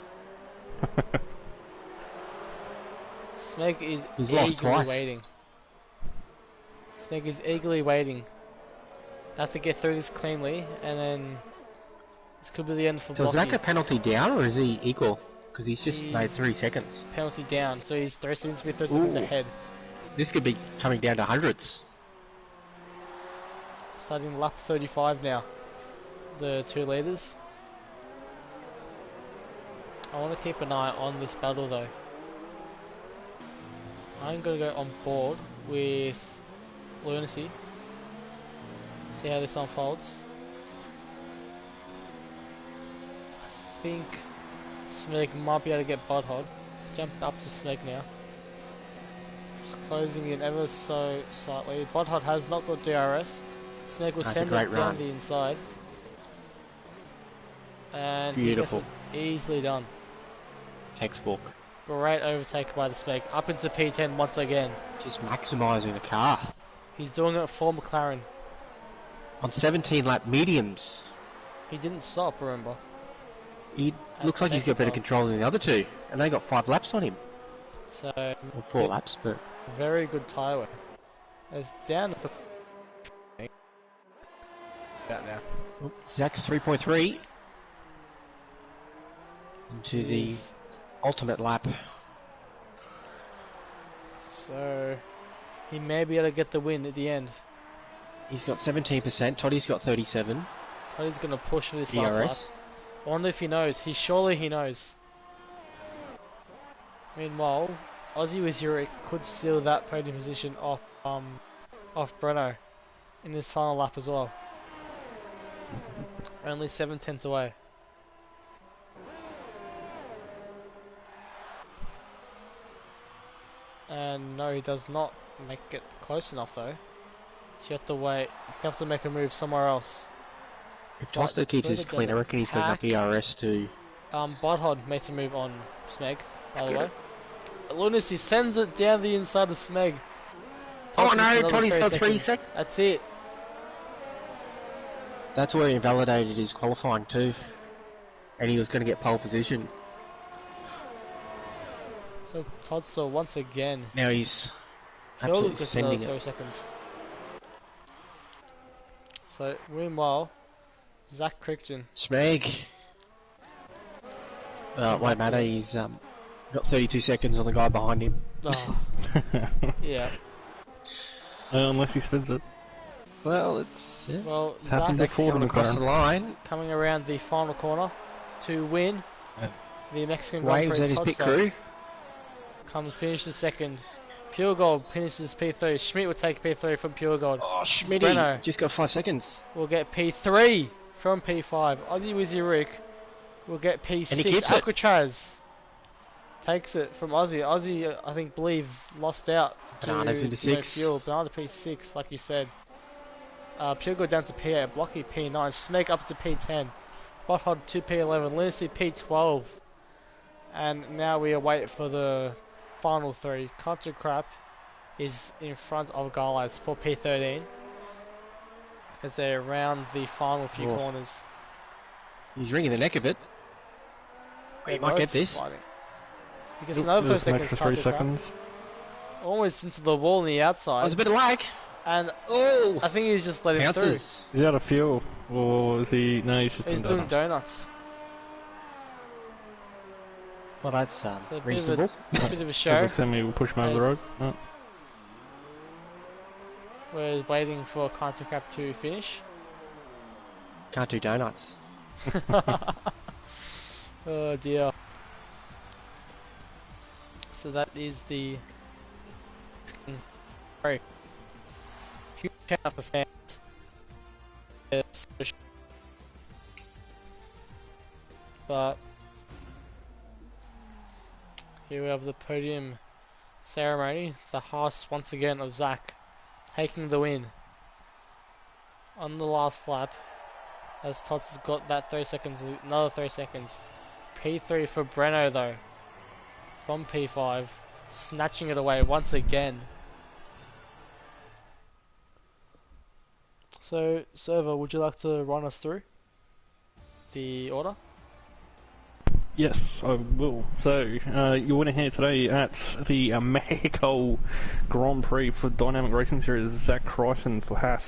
Smeg is lost eagerly twice. waiting. Smeg is eagerly waiting. They have to get through this cleanly, and then this could be the end for So is Blocky. Zach a penalty down or is he equal? Because he's just made 3 seconds. Penalty down, so he's 3 seconds to be 3 seconds ahead. This could be coming down to hundreds. Starting lap 35 now. The 2 leaders. I want to keep an eye on this battle though. I'm going to go on board with Lunacy. See how this unfolds. I think Smeg might be able to get Bloodhod. Jump up to Smeg now. Just closing in ever so slightly. Bloodhod has not got DRS. Smeg will send it down the inside. And beautiful. He gets it easily done. Textbook. Great overtake by the Smeg. Up into P10 once again. Just maximising the car. He's doing it for McLaren. On 17 lap mediums. He didn't stop, remember. He looks like he's got better control than the other 2. And they got 5 laps on him. So, Or 4 laps, but... very good tyre wear. It's down for... now. Oh, Zach's 3.3. Into the ultimate lap. So, He may be able to get the win at the end. He's got 17%. Toddy's got 37. Toddy's gonna push for this last lap. DRS. I wonder if he knows. Surely he knows. Meanwhile, Aussie with Zurich could steal that podium position off Breno in this final lap as well. Only 7/10 away. And no, he does not make it close enough though. So you have to wait. You have to make a move somewhere else. If Tosto keeps this clean, I reckon he's got enough DRS to... Bodhod makes a move on Smeg, by the way. Lunacy sends it down the inside of Smeg. Oh no, Toddy's got 3 seconds. That's it. That's where he invalidated his qualifying too. And he was going to get pole position. So Todster once again. Now he's Surely absolutely gets sending another 30 it. seconds. So meanwhile, Zach Crichton. Smeg. Won't matter, he's got 32 seconds on the guy behind him. Oh, yeah. Unless he spins it. Well, it's... Yeah. Well, Happened Zach before coming across the line. coming around the final corner to win the Mexican Grand Waves Prix. at his pit Todster crew. comes finish the second. Pure Gold finishes P3. Schmidt will take P3 from Pure Gold. Oh, Schmitty Breno just got 5 seconds. will get P3 from P5. Aussie Wizzy Rick will get P6. And he keeps it. Alcatraz takes it from Aussie. Aussie, I think, lost out to Bananas into 6. Fuel. Banana P6, like you said. Pure Gold down to P8. Blocky P9. Smeg up to P10. Bothod to P11. Lunacy P12. And now we await for the final 3. Contra Crap is in front of Garlights for P13 as they round the final few corners. He's wringing the neck of it. They're He might get both this. fighting. He gets another 30 seconds. For 3 Contra Crap. seconds. Almost into the wall on the Oh, outside. there's a bit of lag. And Oh! I think he's just let him through. Bounces. Is he out of fuel? Or is he... No, he's just He's doing donuts. Well, that's So a reasonable. bit of a show. Semi will push him over the road. As- No. We're waiting for Contra Crap to finish. Can't do donuts. Oh dear. So that is the very huge shout out for fans. Yes. But here we have the podium ceremony. It's the house once again of Zach taking the win on the last lap. As Tots has got that 30 seconds, another 30 seconds. P3 for Breno though, from P5, snatching it away once again. So, Server, would you like to run us through the order? Yes, I will. So, your winner here today at the Mexico Grand Prix for Dynamic Racing Series, Zach Crichton for Haas.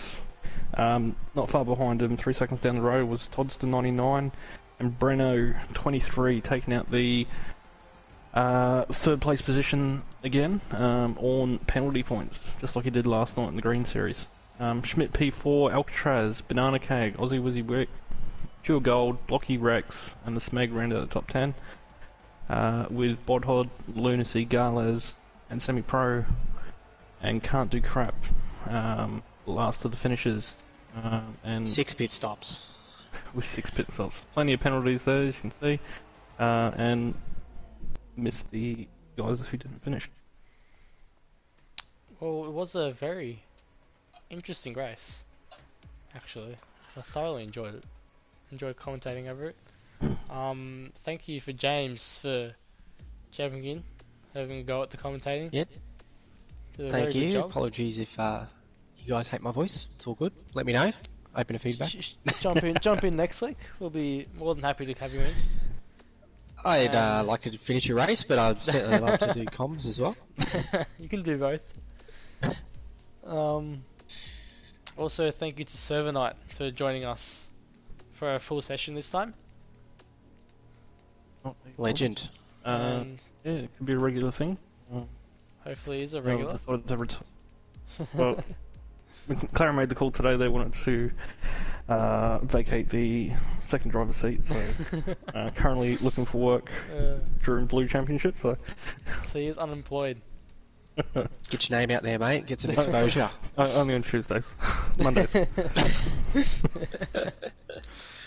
Not far behind him, 3 seconds down the road, was Todster 99 and Breno 23, taking out the third place position again on penalty points, just like he did last night in the Green Series. Schmidt P4, Alcatraz, Banana Keg, Aussie Wizzy Wick, Pure Gold, Blocky Rex, and the Smeg rounded out the top 10, with Bodhod, Lunacy, Garles, and Semi Pro, and Can't Do Crap last of the finishers. And 6 pit stops. with 6 pit stops. Plenty of penalties there, as you can see, and missed the guys who didn't finish. Well, it was a very interesting race, actually. I thoroughly enjoyed it. Enjoyed commentating over it. Thank you for James for jumping in, having a go at the commentating. Yep. Did a Thank very good you. job. Apologies if you guys hate my voice. It's all good. Let me know. Open to feedback. Jump in next week. We'll be more than happy to have you in. I'd like to finish your race, but I'd certainly love to do comms as well. You can do both. Also, thank you to Server Night for joining us for a full session this time. Legend. And Yeah, it could be a regular thing. hopefully is a Well, regular. decided to But McLaren made the call today. They wanted to vacate the second driver's seat. So currently looking for work during Blue Championship. So he is unemployed. Get your name out there, mate. Get some exposure. only on Tuesdays, Mondays.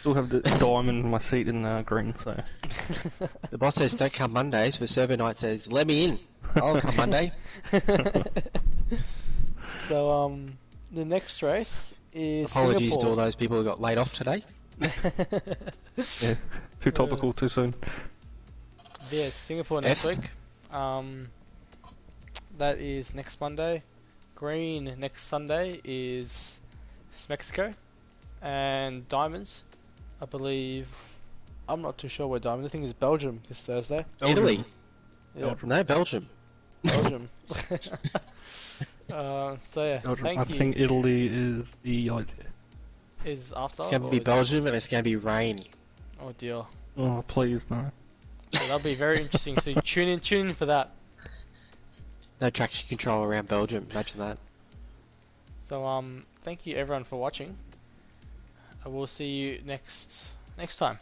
Still have the diamond in my seat in green. So The boss says don't come Mondays, but server night says let me in. I'll come Monday. So the next race is Apologies Singapore. to all those people who got laid off today. yeah, too topical, too soon. Yeah, Singapore next week. That is next Monday. Green next Sunday is Mexico. And Diamonds, I believe. I'm not too sure where Diamonds. I think it's Belgium this Thursday. Italy. Yeah, No, Belgium. Belgium. So yeah, Belgium. thank I you. think Italy is the idea. Is after. It's going to or be is- Belgium and it's going to be rain. Oh dear. Oh, please no. So that'll be very interesting. So tune in for that. No traction control around Belgium. Imagine that. So thank you everyone for watching. I will see you next time.